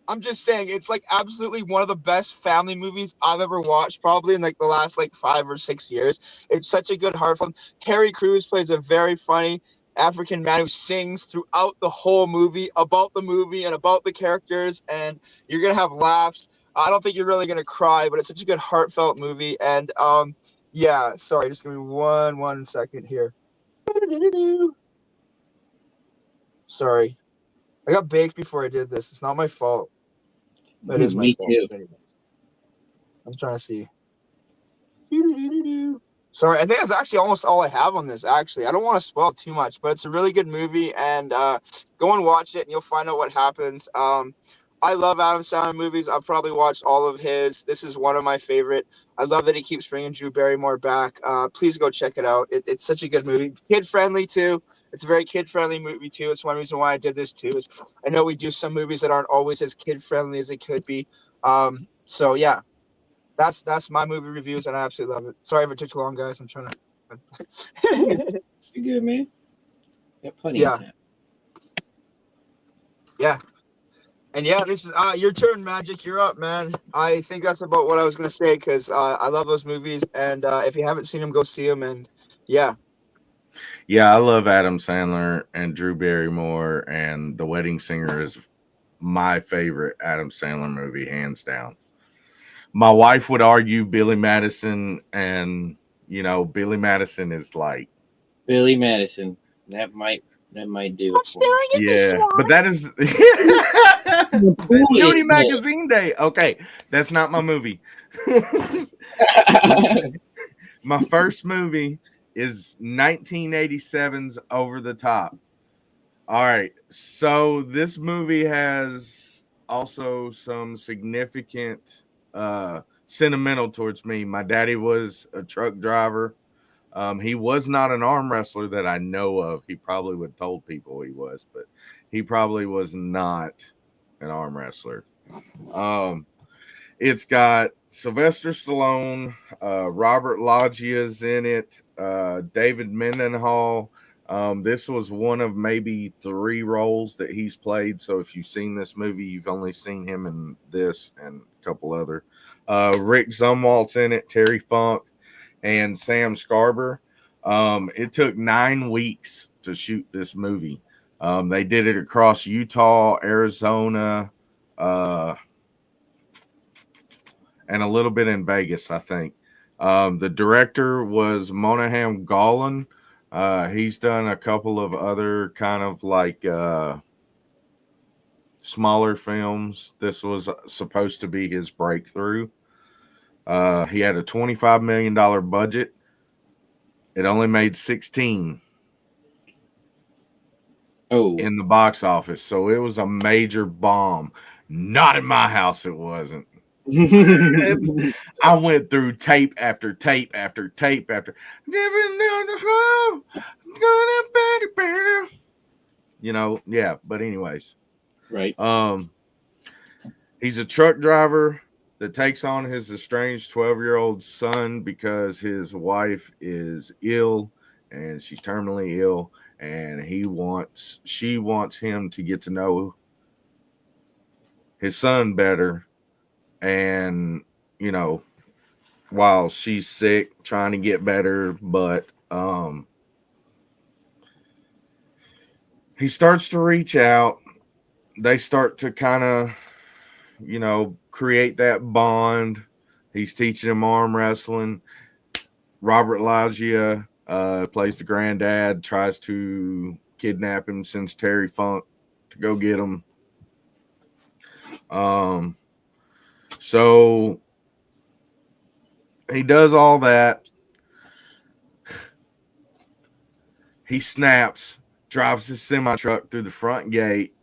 I'm just saying, it's absolutely one of the best family movies I've ever watched, probably in the last 5 or 6 years. It's such a good heart film. Terry Crews plays a very funny African man who sings throughout the whole movie about the movie and about the characters, and you're gonna have laughs. I don't think you're really gonna cry, but it's such a good heartfelt movie. And yeah, sorry, just give me one second here. Sorry, I got baked before I did this. It's not my fault. It is my fault. Me too. I'm trying to see. Sorry, I think that's actually almost all I have on this, actually. I don't want to spoil too much, but it's a really good movie, and go and watch it, and you'll find out what happens. I love Adam Sandler movies. I've probably watched all of his. This is one of my favorite. I love that he keeps bringing Drew Barrymore back. Please go check it out. It's such a good movie. Kid-friendly, too. It's a very kid-friendly movie, too. It's one reason why I did this, too. Is I know we do some movies that aren't always as kid-friendly as they could be. So, yeah. That's my movie reviews, and I absolutely love it. Sorry if it took too long, guys. I'm trying to. It's good, man. Got plenty of time. Yeah. And yeah, this is your turn, Magic. You're up, man. I think that's about what I was gonna say because I love those movies, and if you haven't seen them, go see them. And yeah. Yeah, I love Adam Sandler and Drew Barrymore, and The Wedding Singer is my favorite Adam Sandler movie, hands down. My wife would argue Billy Madison, and Billy Madison is like, Billy Madison. That might do it Stop for me. staring at me, yeah, Swan. but that is Cool Nudie it, Magazine Day. Okay, that's not my movie. yeah. My first movie is 1987's Over the Top. All right. So this movie has also some significant sentimental towards me. My daddy was a truck driver. He was not an arm wrestler that I know of. He probably would have told people he was, but he probably was not an arm wrestler. Um, it's got Sylvester Stallone, Robert Loggia's in it, David Mendenhall. This was one of maybe 3 roles that he's played. So if you've seen this movie, you've only seen him in this and a couple other. Rick Zumwalt's in it, Terry Funk, and Sam Scarber. It took 9 weeks to shoot this movie. They did it across Utah, Arizona, and a little bit in Vegas, I think. The director was Monahan Golan. He's done a couple of other kind of like smaller films. This was supposed to be his breakthrough. He had a $25 million budget. It only made 16 in the box office, so it was a major bomb. Not in my house, it wasn't. I went through tape after tape after tape after. Yeah. But anyways, Right. He's a truck driver that takes on his estranged 12-year-old son because his wife is ill and she's terminally ill, and she wants him to get to know his son better. And while she's sick, trying to get better, but he starts to reach out. They start to kind of create that bond. He's teaching him arm wrestling. Robert Loggia plays the granddad, tries to kidnap him, sends Terry Funk to go get him. So he does all that. He snaps, drives his semi-truck through the front gate.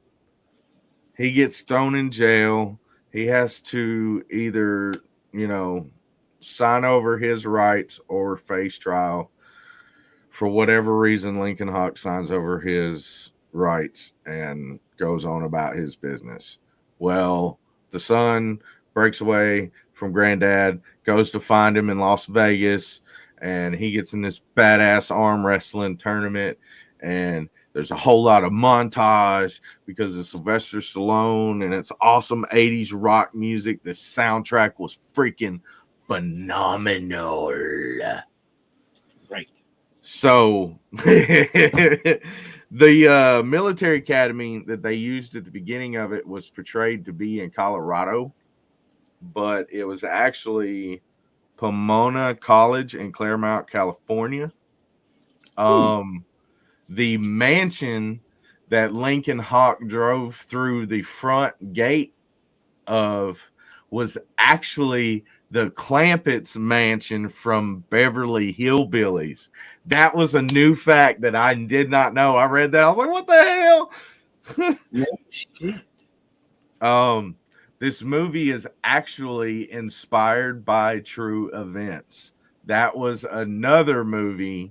He gets thrown in jail. He has to either, sign over his rights or face trial. For whatever reason, Lincoln Hawk signs over his rights and goes on about his business. Well, the son breaks away from granddad, goes to find him in Las Vegas, and he gets in this badass arm wrestling tournament, and there's a whole lot of montage because of Sylvester Stallone, and it's awesome 80s rock music. The soundtrack was freaking phenomenal. Right. So the military academy that they used at the beginning of it was portrayed to be in Colorado, but it was actually Pomona College in Claremont, California. The mansion that Lincoln Hawk drove through the front gate of was actually the Clampett's mansion from Beverly Hillbillies. That was a new fact that I did not know. I read that. I was like, what the hell? No shit. This movie is actually inspired by true events. That was another movie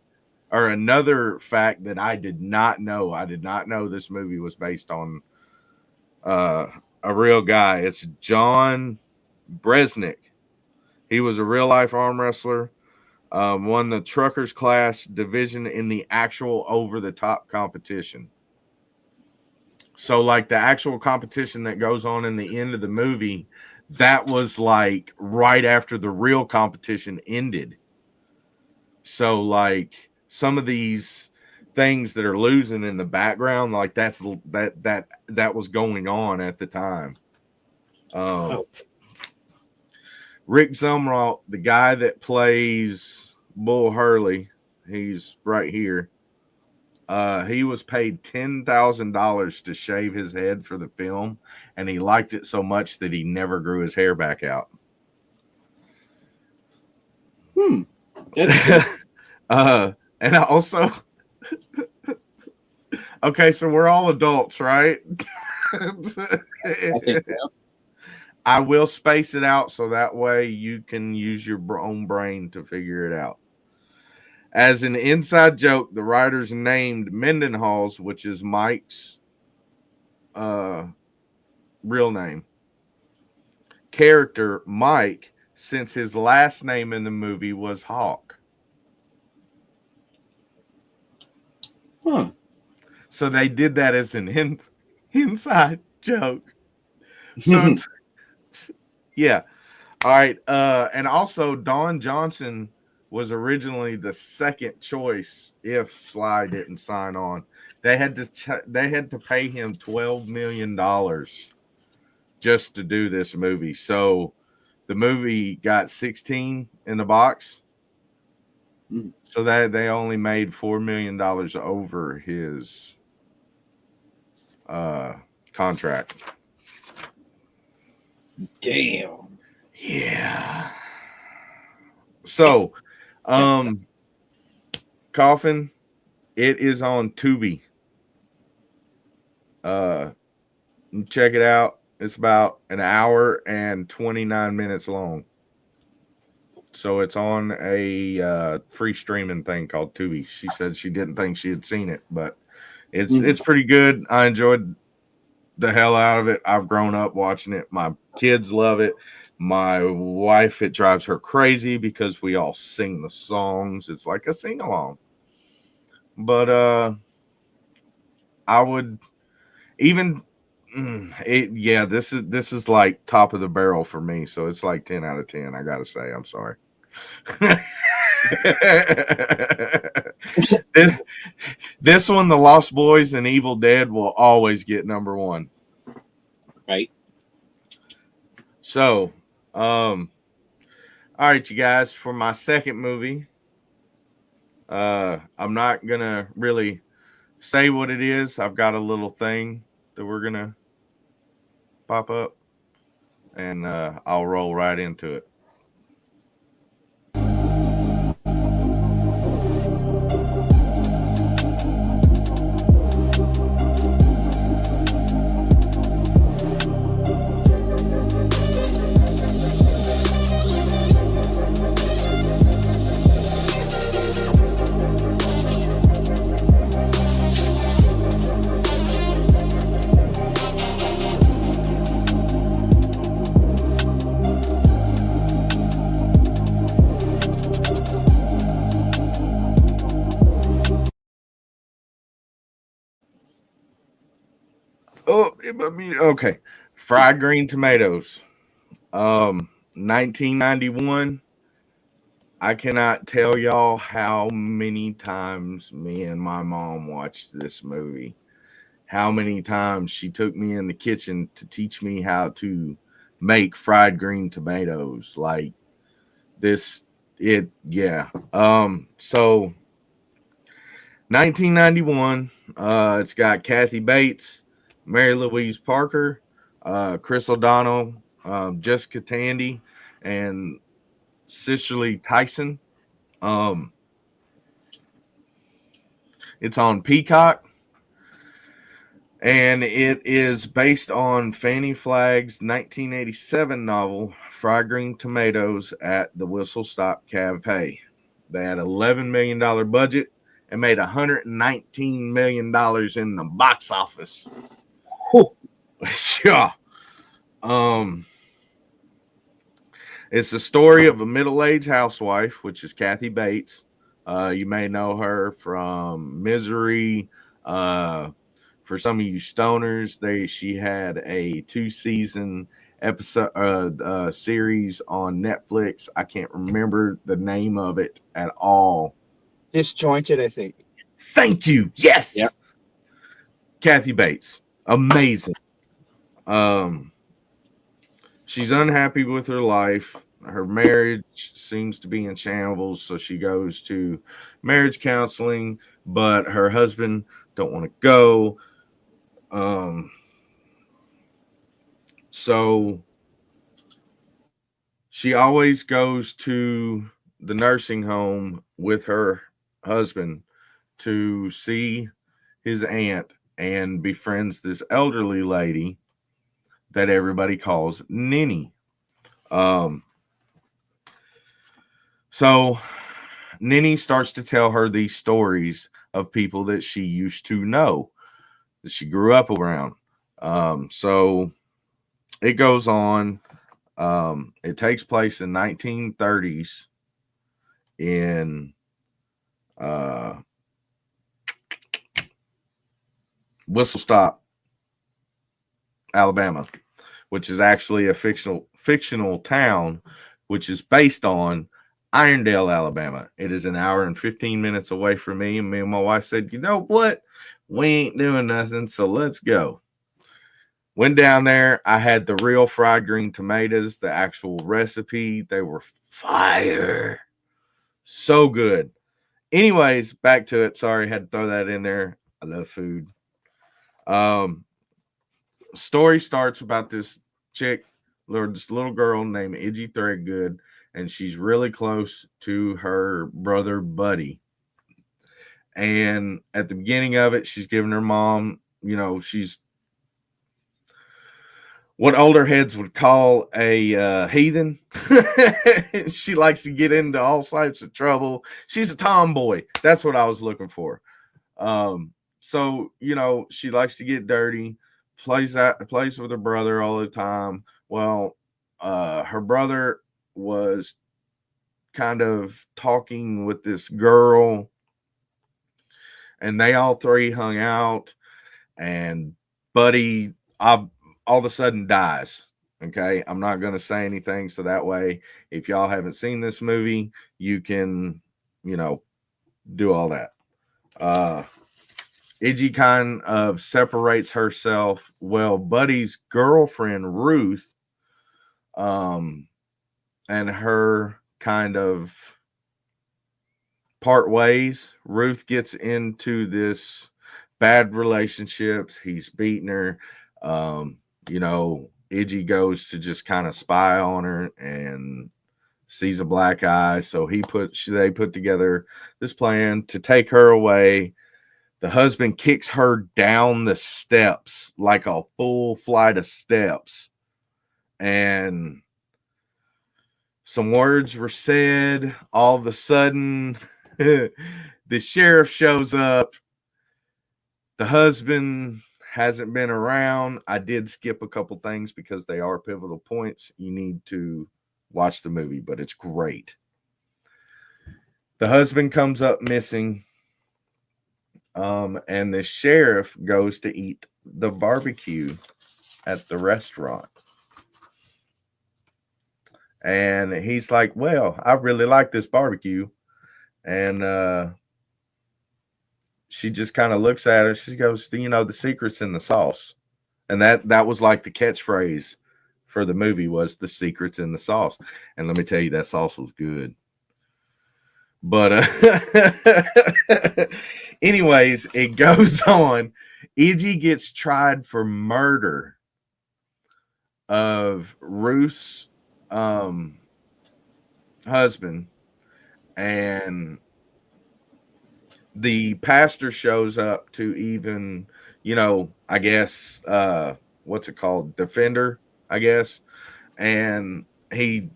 or another fact that I did not know. I did not know this movie was based on a real guy. It's John Bresnick. He was a real life arm wrestler, won the truckers class division in the actual over the top competition. So like the actual competition that goes on in the end of the movie, that was like right after the real competition ended. So like some of these things that are losing in the background. Like that was going on at the time. Rick Zumralt, the guy that plays Bull Hurley, he's right here. He was paid $10,000 to shave his head for the film, and he liked it so much that he never grew his hair back out. And also, okay, so we're all adults, right? I think so. I will space it out so that way you can use your own brain to figure it out. As an inside joke, the writers named Mendenhall's, which is Mike's real name, character Mike, since his last name in the movie was Hawk. Huh. So they did that as an inside joke. So, yeah. All right. And also, Don Johnson was originally the second choice if Sly didn't sign on. They had to pay him $12 million just to do this movie. So the movie got 16 in the box. So that they only made $4 million over his contract. Damn. Yeah. So, Coffin, it is on Tubi. Check it out. It's about an hour and 29 minutes long. So it's on a free streaming thing called Tubi. She said she didn't think she had seen it, but it's pretty good. I enjoyed the hell out of it. I've grown up watching it. My kids love it. My wife, it drives her crazy because we all sing the songs. It's like a sing along. But I would even this is like top of the barrel for me. So it's like 10 out of 10. I gotta say, I'm sorry. this one, The Lost Boys and Evil Dead, will always get number one. Right. So, all right, you guys, for my second movie, I'm not gonna really say what it is. I've got a little thing that we're gonna pop up, and I'll roll right into it. Okay. Fried green tomatoes. 1991. I cannot tell y'all how many times me and my mom watched this movie. How many times she took me in the kitchen to teach me how to make fried green tomatoes. Like this, so 1991, it's got Kathy Bates, Mary Louise Parker, Chris O'Donnell, Jessica Tandy, and Cicely Tyson. It's on Peacock, and it is based on Fannie Flagg's 1987 novel, Fried Green Tomatoes at the Whistle Stop Cafe. They had $11 million budget and made $119 million in the box office. Yeah. It's the story of a middle-aged housewife, which is Kathy Bates. You may know her from Misery. For some of you stoners, she had a 2-season episode series on Netflix. I can't remember the name of it at all. Disjointed, I think. Thank you. Yes. Yep. Kathy Bates. Amazing. She's unhappy with her life. Her marriage seems to be in shambles, so she goes to marriage counseling, but her husband don't want to go. So she always goes to the nursing home with her husband to see his aunt and befriends this elderly lady that everybody calls Ninny. So Ninny starts to tell her these stories of people that she used to know, that she grew up around. So it goes on. It takes place in 1930s in Whistle Stop, Alabama, which is actually a fictional town, which is based on Irondale, Alabama. It is an hour and 15 minutes away from me. And me and my wife said, you know what? We ain't doing nothing, so let's go. Went down there. I had the real fried green tomatoes, the actual recipe. They were fire. So good. Anyways, back to it. Sorry, had to throw that in there. I love food. Story starts about this chick, this little girl named Idgie Threadgood, and she's really close to her brother Buddy. And at the beginning of it, she's giving her mom, she's what older heads would call a heathen. She likes to get into all types of trouble. She's a tomboy. That's what I was looking for. So, she likes to get dirty, plays with her brother all the time. Well, her brother was kind of talking with this girl, and they all three hung out, and Buddy all of a sudden dies. Okay, I'm not going to say anything, so that way, if y'all haven't seen this movie, you can, do all that. Idgie kind of separates herself. Well, Buddy's girlfriend, Ruth, and her kind of part ways. Ruth gets into this bad relationships. He's beating her. Idgie goes to just kind of spy on her and sees a black eye. So they put together this plan to take her away. The husband kicks her down the steps, like a full flight of steps. And some words were said. All of a sudden, the sheriff shows up. The husband hasn't been around. I did skip a couple things because they are pivotal points. You need to watch the movie, but it's great. The husband comes up missing. And the sheriff goes to eat the barbecue at the restaurant. And he's like, well, I really like this barbecue. And she just kind of looks at her. She goes, the secret's in the sauce. And that was like the catchphrase for the movie was the secret's in the sauce. And let me tell you, that sauce was good. But anyways, it goes on. Idgie gets tried for murder of Ruth's husband, and the pastor shows up to even, I guess, what's it called? Defender, I guess. And he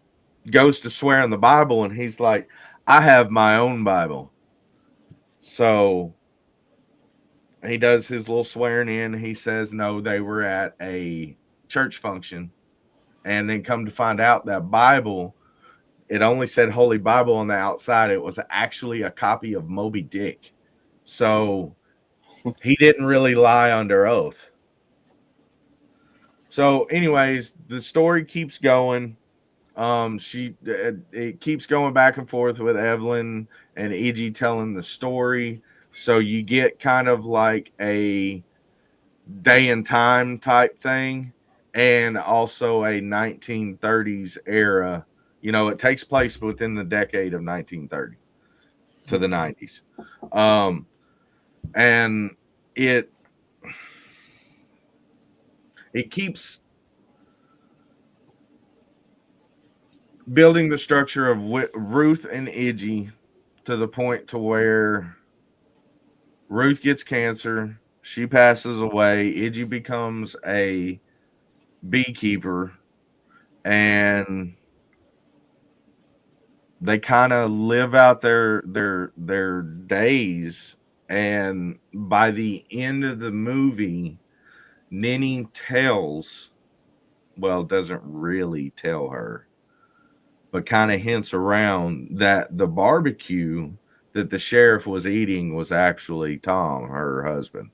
goes to swear in the Bible, and he's like, I have my own Bible. So he does his little swearing in. He says, no, they were at a church function. And then come to find out that Bible, it only said Holy Bible on the outside. It was actually a copy of Moby Dick. So he didn't really lie under oath. So anyways, the story keeps going. It keeps going back and forth with Evelyn and Idgie telling the story. So you get kind of like a day and time type thing, and also a 1930s era. You know, it takes place within the decade of 1930 to the 90s. And it keeps building the structure of Ruth and Iggy to the point to where Ruth gets cancer, she passes away, Iggy becomes a beekeeper, and they kind of live out their days. And by the end of the movie, Ninny doesn't really tell her, but kind of hints around that the barbecue that the sheriff was eating was actually Tom, her husband.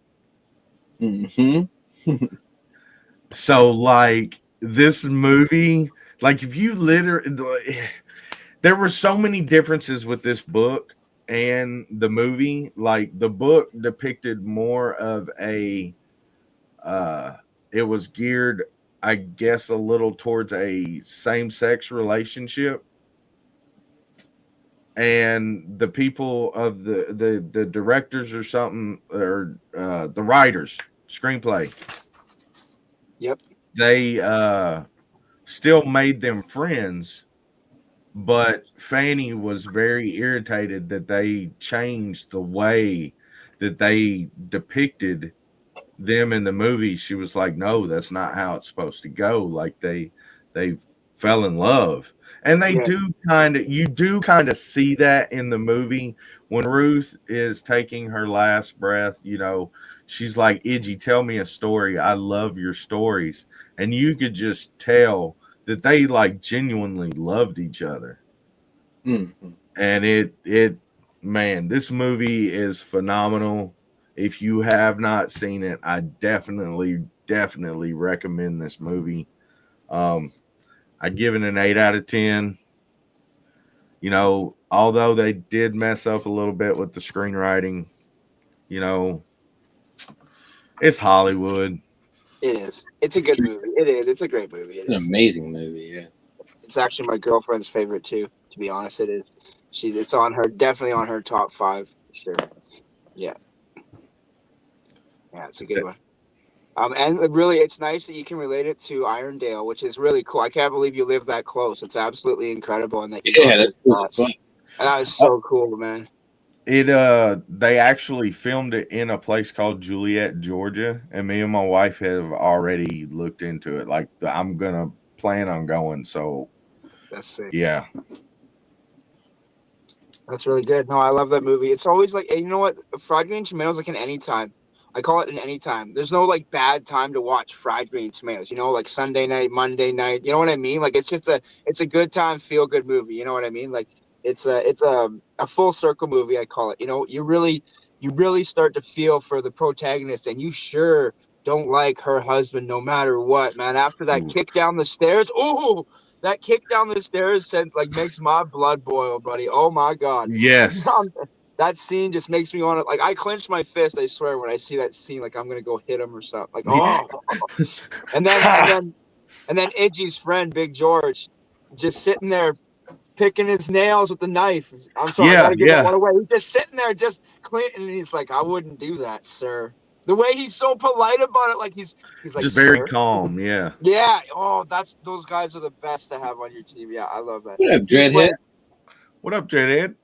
Mm-hmm. So, like, this movie, like, if you literally, there were so many differences with this book and the movie. Like, the book depicted more of a, it was geared, I guess, a little towards a same-sex relationship. And the people of the directors or something, or the writers, screenplay, Yep. they still made them friends, but Fanny was very irritated that they changed the way that they depicted them in the movie. She was like, no, that's not how it's supposed to go. Like, they fell in love. And they Yeah. you do kind of see that in the movie when Ruth is taking her last breath. You know, she's like, Iggy, tell me a story. I love your stories. And you could just tell that they like genuinely loved each other. Mm-hmm. And man, this movie is phenomenal. If you have not seen it, I definitely recommend this movie. I give it an 8 out of 10. You know, although they did mess up a little bit with the screenwriting, you know, it's Hollywood. It is. It's a good movie. It is. It's a great movie. It It's an is. amazing movie. Yeah. It's actually my girlfriend's favorite too. To be honest, it is. It's on her, definitely on her top 5 for sure. Yeah. Yeah, it's a good one. And really, it's nice that you can relate it to Irondale, which is really cool. I can't believe you live that close. It's absolutely incredible, and that you Yeah, got that's cool. That's fun. that is so cool, man. They actually filmed it in a place called Juliet, Georgia, and me and my wife have already looked into it. Like, I'm gonna plan on going. So That's sick. yeah. That's really good. No, I love that movie. It's always like, and you know what? Fried Green Tomatoes, like an anytime. I call it an anytime. There's no like bad time to watch Fried Green Tomatoes. You know, like Sunday night, Monday night. You know what I mean? Like, it's just it's a good time, feel good movie. You know what I mean? Like, it's a full circle movie. I call it. You know, you really start to feel for the protagonist, and you sure don't like her husband no matter what, man. After that kick down the stairs, oh. That kick down the stairs makes my blood boil, buddy. Oh my god. Yes. That scene just makes me want to, like, I clench my fist, I swear, when I see that scene, like I'm gonna go hit him or something. Like, oh. and then Iggy's friend, Big George, just sitting there picking his nails with the knife. I'm sorry, I gotta give that one away. He's just sitting there just cleaning, and he's like, I wouldn't do that, sir. The way he's so polite about it, like he's like, just very sir. calm. Yeah. Yeah. Oh, those guys are the best to have on your team. Yeah, I love that. What up, Dreadhead? What up, Dreadhead?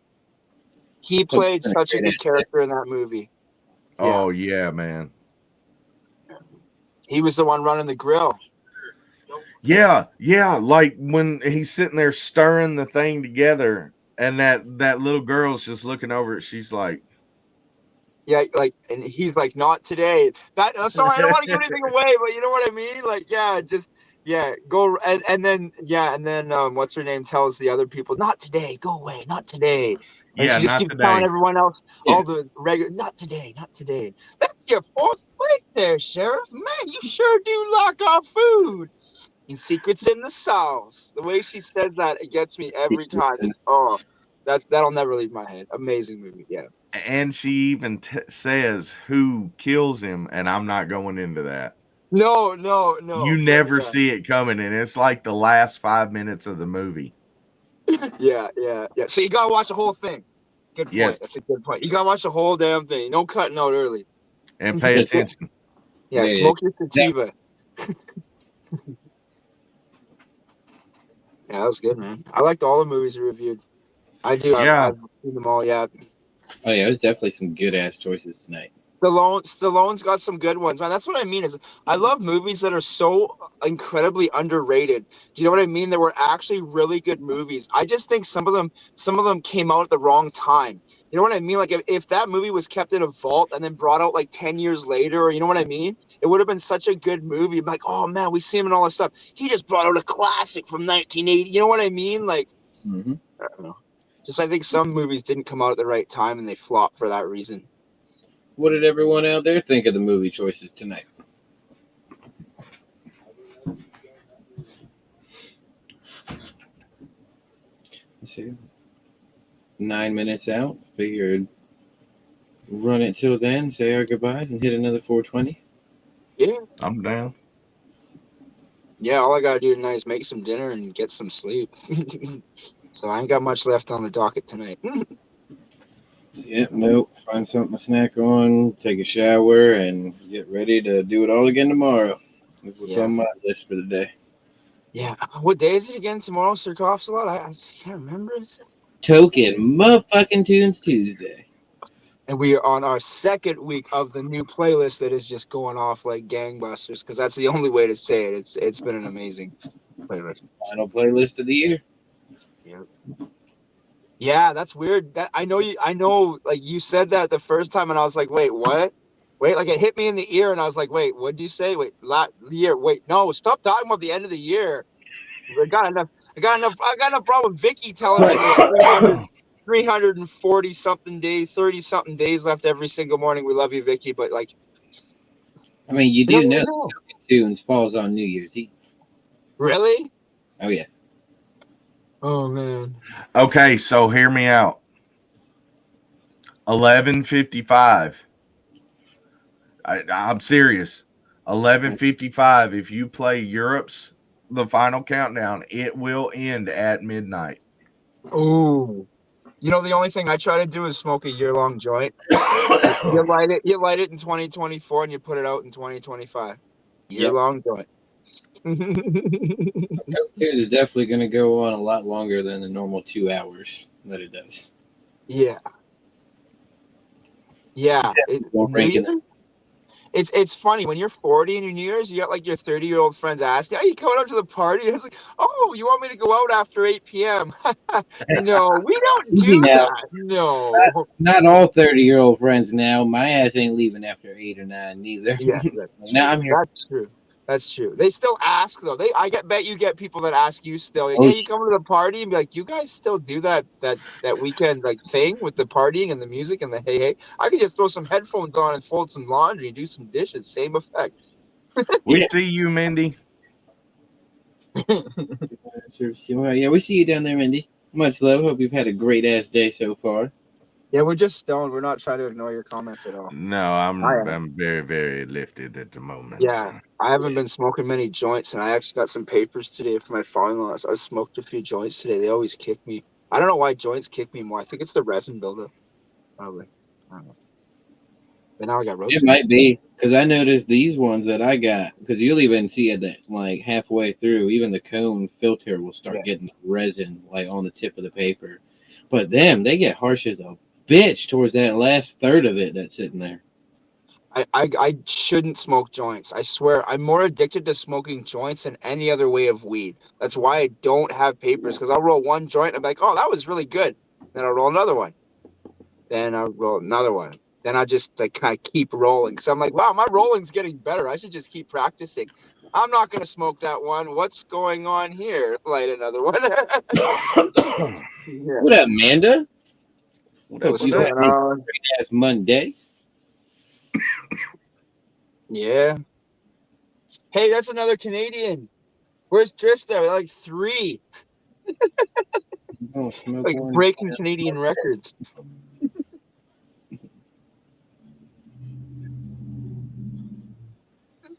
He played such a good character in that movie. Oh yeah, man. He was the one running the grill. Yeah. Like when he's sitting there stirring the thing together, and that little girl's just looking over it. She's like, yeah, like, and he's like, not today. Sorry, I don't want to give anything away, but you know what I mean? Like, go, and then what's her name tells the other people, not today, go away, not today. And she just keeps telling everyone else, all the regular, not today. That's your 4th plate there, Sheriff. Man, you sure do like our food. His secret's in the sauce. The way she says that, it gets me every time. That'll never leave my head. Amazing movie, yeah. And she even says who kills him, and I'm not going into that. No. You But never see it coming, and it's like the last 5 minutes of the movie. yeah. So you gotta watch the whole thing. Good point. Yes, That's a good point. You gotta watch the whole damn thing. No cutting out early. and pay attention. Yeah, Yeah. smoke your sativa. Yeah, that was good, man. I liked all the movies we reviewed. I do. Yeah. I've seen them all. Yeah. Oh yeah, it was definitely some good ass choices tonight. Stallone's got some good ones, man. That's what I mean. Is I love movies that are so incredibly underrated. Do you know what I mean? That were actually really good movies. I just think some of them came out at the wrong time. You know what I mean? Like if that movie was kept in a vault and then brought out like 10 years later, or you know what I mean? It would have been such a good movie. Like, oh man, we see him and all this stuff. He just brought out a classic from 1980. You know what I mean? Like, Mm-hmm. I don't know. Just I think some movies didn't come out at the right time and they flopped for that reason. What did everyone out there think of the movie choices tonight? Let's see. 9 minutes out. Figured run it till then, say our goodbyes, and hit another 420. Yeah. I'm down. Yeah, all I gotta do tonight is make some dinner and get some sleep. So I ain't got much left on the docket tonight. Yep, nope. Find something to snack on, take a shower, and get ready to do it all again tomorrow. That's what's Yeah. on my list for the day. Yeah. What day is it again tomorrow, Sir Coughsy? I can't remember. Token motherfucking Tunes Tuesday. And we are on our second week of the new playlist that is just going off like gangbusters, because that's the only way to say it. It's been an amazing playlist. Final playlist of the year. Yeah, that's weird. That I know like you said that the first time and I was like, wait, what? Wait, like it hit me in the ear and I was like, wait, what did you say? Wait, year. Wait, no, stop talking about the end of the year. I got enough problem with Vicky telling me there's 340 something days, 30 something days left every single morning. We love you, Vicky, but like I mean, you do know no. Token Tunes falls on New Year's Eve. Really? Oh, yeah. Oh man. Okay, so hear me out. 11:55. I'm serious. 11:55. If you play Europe's The Final Countdown, it will end at midnight. Ooh. You know, the only thing I try to do is smoke a year-long joint. You light it in 2024 and you put it out in 2025. Year-long joint. Token Tunes is definitely going to go on a lot longer than the normal 2 hours that it does. Yeah. It's funny when you're 40 in your New Year's, you got like your 30-year-old friends asking, "Are you coming up to the party?" And it's like, "Oh, you want me to go out after 8 p.m.?" No, we don't do that. No. Not all 30-year-old friends now. My ass ain't leaving after 8 or 9 neither. Yeah, Now I'm here. That's true. That's true. They still ask though. Bet you get people that ask you still. Like, Oh, yeah, you coming to the party and be like, you guys still do that weekend like thing with the partying and the music and the hey. I could just throw some headphones on and fold some laundry, do some dishes, same effect. We see you, Mindy. Yeah, we see you down there, Mindy. Much love. Hope you've had a great ass day so far. Yeah, we're just stoned. We're not trying to ignore your comments at all. No, I'm very, very lifted at the moment. Yeah, I haven't been smoking many joints, and I actually got some papers today for my father-in-law. So I smoked a few joints today. They always kick me. I don't know why joints kick me more. I think it's the resin buildup. Probably. I don't know. But now I got road. It might be because I noticed these ones that I got because you'll even see it that like halfway through, even the cone filter will start getting resin like on the tip of the paper. But they get harsh as a bitch towards that last third of it that's sitting there. I shouldn't smoke joints. I swear, I'm more addicted to smoking joints than any other way of weed. That's why I don't have papers, because I'll roll one joint and I'm like, oh, that was really good. Then I'll roll another one. Then I'll roll another one. Then I just like kind of keep rolling because I'm like, wow, my rolling's getting better. I should just keep practicing. I'm not going to smoke that one. What's going on here? Light another one. Yeah. What up, Amanda? What's going on? Great ass Monday. Yeah. Hey, that's another Canadian. Where's Trista? We're like 3. Like breaking Canadian records.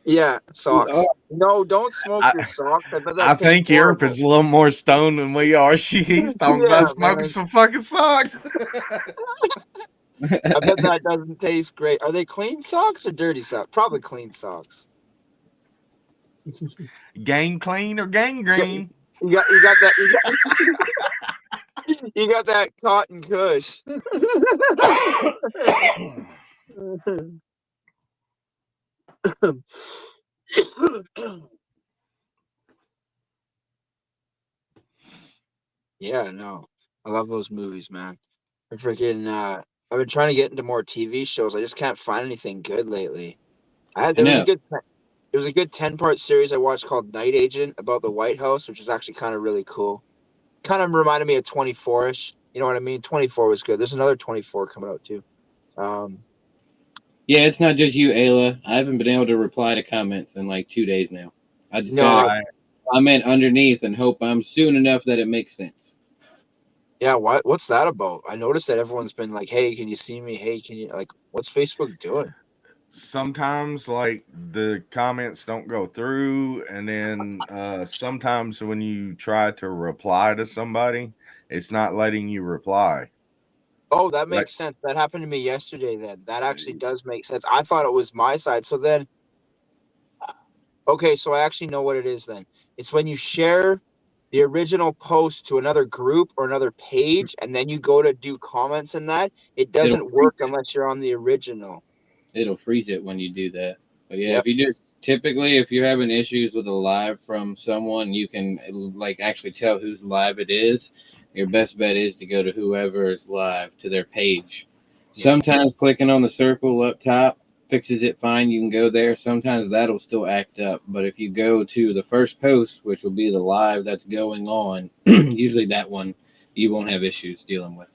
Yeah, socks. Oh, No, don't smoke I, your socks. I bet I that tastes think Europe horrible. is a little more stoned than we are. He's talking Yeah, about smoking man. some fucking socks. I bet that doesn't taste great. Are they clean socks or dirty socks? Probably clean socks. Gang clean or gangrene? You got that you got that cotton kush. Yeah, no. I love those movies, man. I freaking I've been trying to get into more TV shows. I just can't find anything good lately. I know. There was a good 10-part series I watched called Night Agent about the White House, which is actually kind of really cool. Kind of reminded me of 24ish. You know what I mean? 24 was good. There's another 24 coming out too. Um, Yeah, it's not just you, Ayla. I haven't been able to reply to comments in like 2 days now. I just gotta no, Right. comment underneath and hope I'm soon enough that it makes sense. yeah, what's that about? I noticed that everyone's been like, "Hey, can you see me? Hey, can you like what's Facebook doing?" Sometimes like the comments don't go through, and then sometimes when you try to reply to somebody, it's not letting you reply. Oh, that Like makes sense. That happened to me yesterday then. That actually does make sense. I thought it was my side. So then okay, so I actually know what it is then. It's when you share the original post to another group or another page and then you go to do comments in that, it It'll doesn't freeze work unless you're on the original. it'll freeze it when you do that. But yeah, Yep. if you just typically if you're having issues with a live from someone, you can like actually tell whose live it is. Your best bet is to go to whoever is live to their page. Yeah. Sometimes clicking on the circle up top fixes it fine. You can go there. Sometimes that'll still act up. But if you go to the first post, which will be the live that's going on, usually that one you won't have issues dealing with.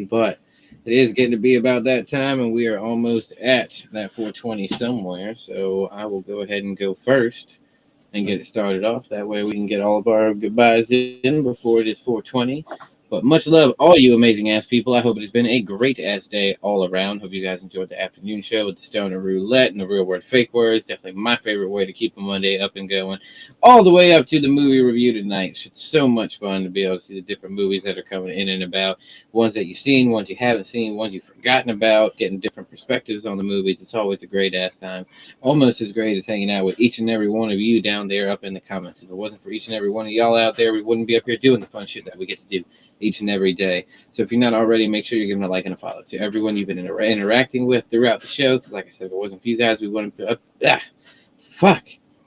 But it is getting to be about that time, and we are almost at that 420 somewhere. So I will go ahead and go first and get it started off. That way we can get all of our goodbyes in before it is 420. But much love, all you amazing ass people. I hope it has been a great ass day all around. Hope you guys enjoyed the afternoon show with the stoner roulette and the real word fake words. Definitely my favorite way to keep a Monday up and going. All the way up to the movie review tonight. It's so much fun to be able to see the different movies that are coming in and about. Ones that you've seen, ones you haven't seen, ones you've forgotten about, getting different perspectives on the movies. It's always a great ass time. Almost as great as hanging out with each and every one of you down there up in the comments. If it wasn't for each and every one of y'all out there, we wouldn't be up here doing the fun shit that we get to do each and every day. So if you're not already, make sure you're giving a like and a follow to everyone you've been interacting with throughout the show. Because like I said, if it wasn't for you guys, we wouldn't be fuck.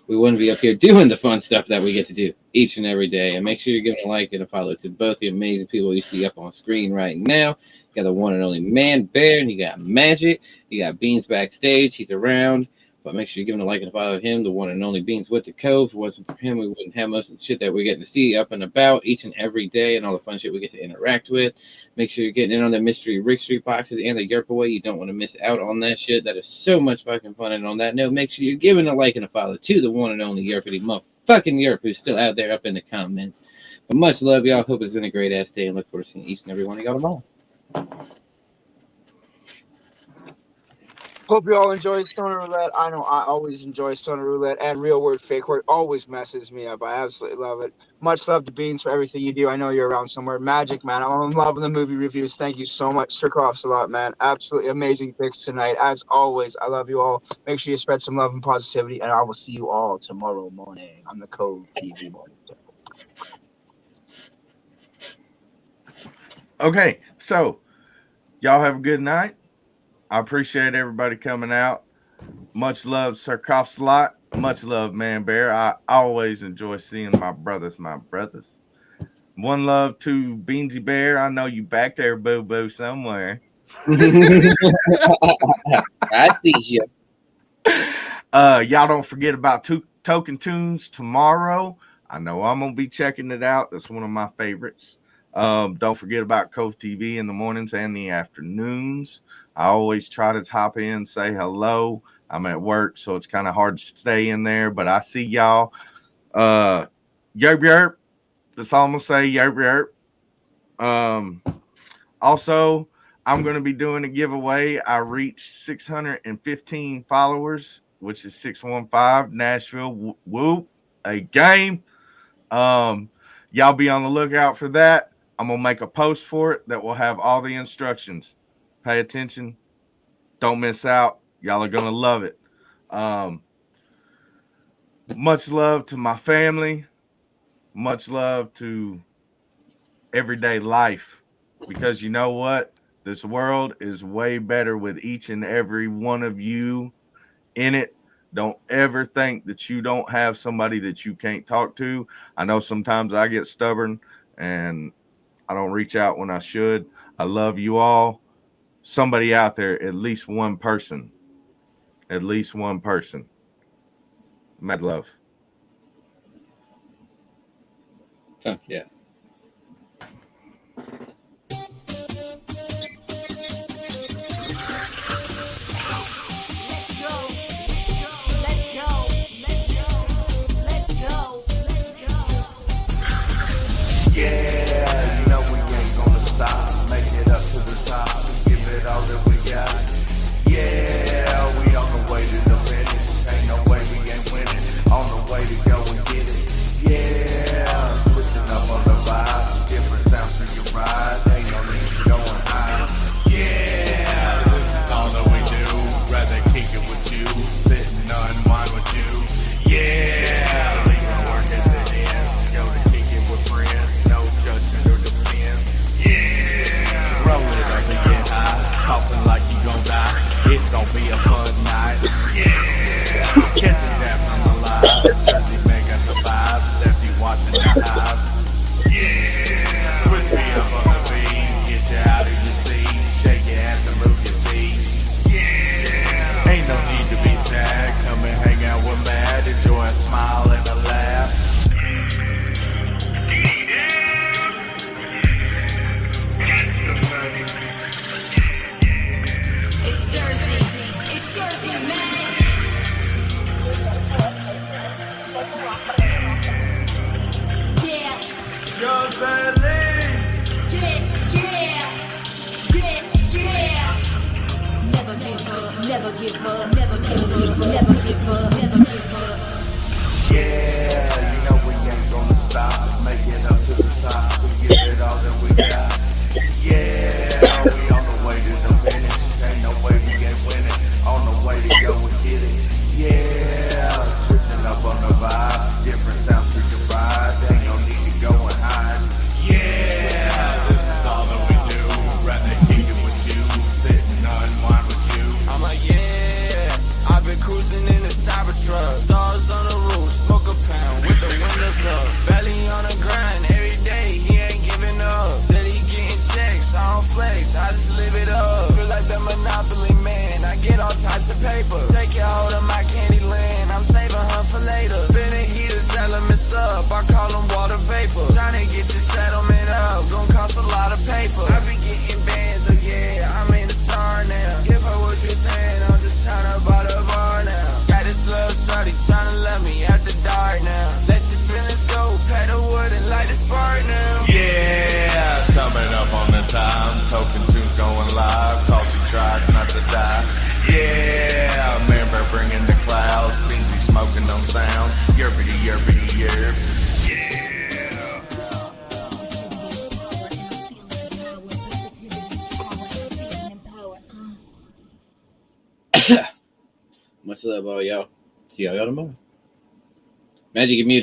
We wouldn't be up here doing the fun stuff that we get to do each and every day. And make sure you're giving a like and a follow to both the amazing people you see up on screen right now. You got the one and only Man Bear, and you got Magik. You got Beans backstage. He's around. But make sure you're giving a like and a follow to him, the one and only Beans with the Cove. If it wasn't for him, we wouldn't have most of the shit that we're getting to see up and about each and every day and all the fun shit we get to interact with. Make sure you're getting in on the mystery Rick Street boxes and the Yerp away. You don't want to miss out on that shit. That is so much fucking fun. And on that note, make sure you're giving a like and a follow to the one and only Yerpity motherfucking Yerp who's still out there up in the comments. But much love, y'all. Hope it's been a great ass day and look forward to seeing each and every one of y'all tomorrow. Hope you all enjoy Stoner Roulette. I know I always enjoy Stoner Roulette and Real Word Fake Word always messes me up. I absolutely love it. Much love to Beans for everything you do. I know you're around somewhere. Magik, man. I'm loving the movie reviews. Thank you so much. Sir Coughs a lot, man. Absolutely amazing picks tonight. As always, I love you all. Make sure you spread some love and positivity, and I will see you all tomorrow morning on the Cove-TV morning. okay, so y'all have a good night. I appreciate everybody coming out. Much love, Sir Coughs a lot. Much love, Man Bear. I always enjoy seeing my brothers. One love to Beansy Bear. I know you back there, boo boo, somewhere. I see you. Y'all don't forget about Token Tunes tomorrow. I know I'm gonna be checking it out. That's one of my favorites. Don't forget about Cove-TV in the mornings and the afternoons. I always try to hop in, say hello. I'm at work, so it's kind of hard to stay in there, but I see y'all. Yerp yerp. That's all I'm gonna say. Yerp yerp. Also, I'm gonna be doing a giveaway. I reached 615 followers which is 615 Nashville. Whoop, a game. Y'all be on the lookout for that. I'm going to make a post for it that will have all the instructions. Pay attention. Don't miss out. Y'all are going to love it. Much love to my family. Much love to everyday life. Because you know what? This world is way better with each and every one of you in it. Don't ever think that you don't have somebody that you can't talk to. I know sometimes I get stubborn and I don't reach out when I should. I love you all. Somebody out there, at least one person. At least one person. Mad love. Oh, yeah. Gonna be a fun night. Yeah. Catching that from the live. Jersey man got the vibes. Lefty watching the hive. Yeah. Put me up on the beat. Get you out of your seat. Shake your ass and move your feet. Yeah. Ain't no need to be sad. Come and hang out with Matt. Enjoy a smile and a laugh. It's Jersey. It's Jersey, man. Yeah. Young Valley. Yeah. Never give up, never give up, never give up, never give up, never give up. Yeah, you know we ain't gonna stop. Make it up to the top. We give it all that we got. Yeah, we on the way to the finish. Ain't no way we ain't winning. On the way to go and get it. Yeah, switching up on the vibe. Different sounds to your ride. Ain't no need to go and hide. Yeah, this is all that we do. Rather kick it with you. Sitting unwind with you. I'm like, yeah, I've been cruising in the Cybertruck. Stars on the roof, smoke a pound with the windows up. Belly on the grind every day, he ain't giving up. That he getting checks, I don't flex, I just live it up. Feel like the Monopoly man, I get all types of paper. Take a hold of my candy land, I'm saving her for later. Finna heat his elements up, I call them water vapor. Tryna get your settlement up, gon' cost a lot of paper. I be getting bands, oh yeah, I'm in the star now. Give her what you're saying, I'm just tryna buy the bar now. Got this little shorty tryna love me at the dark now. Let your feelings go, pet the wood and light the spark now. Yeah, coming up on the time. Token tunes going live. Coughsy tries not to die. Yeah, I remember bringing the clouds. Finsy smoking them sounds. Yerpity, yerpity, yerp. Much love, all y'all. See y'all tomorrow. Magik, you're muted.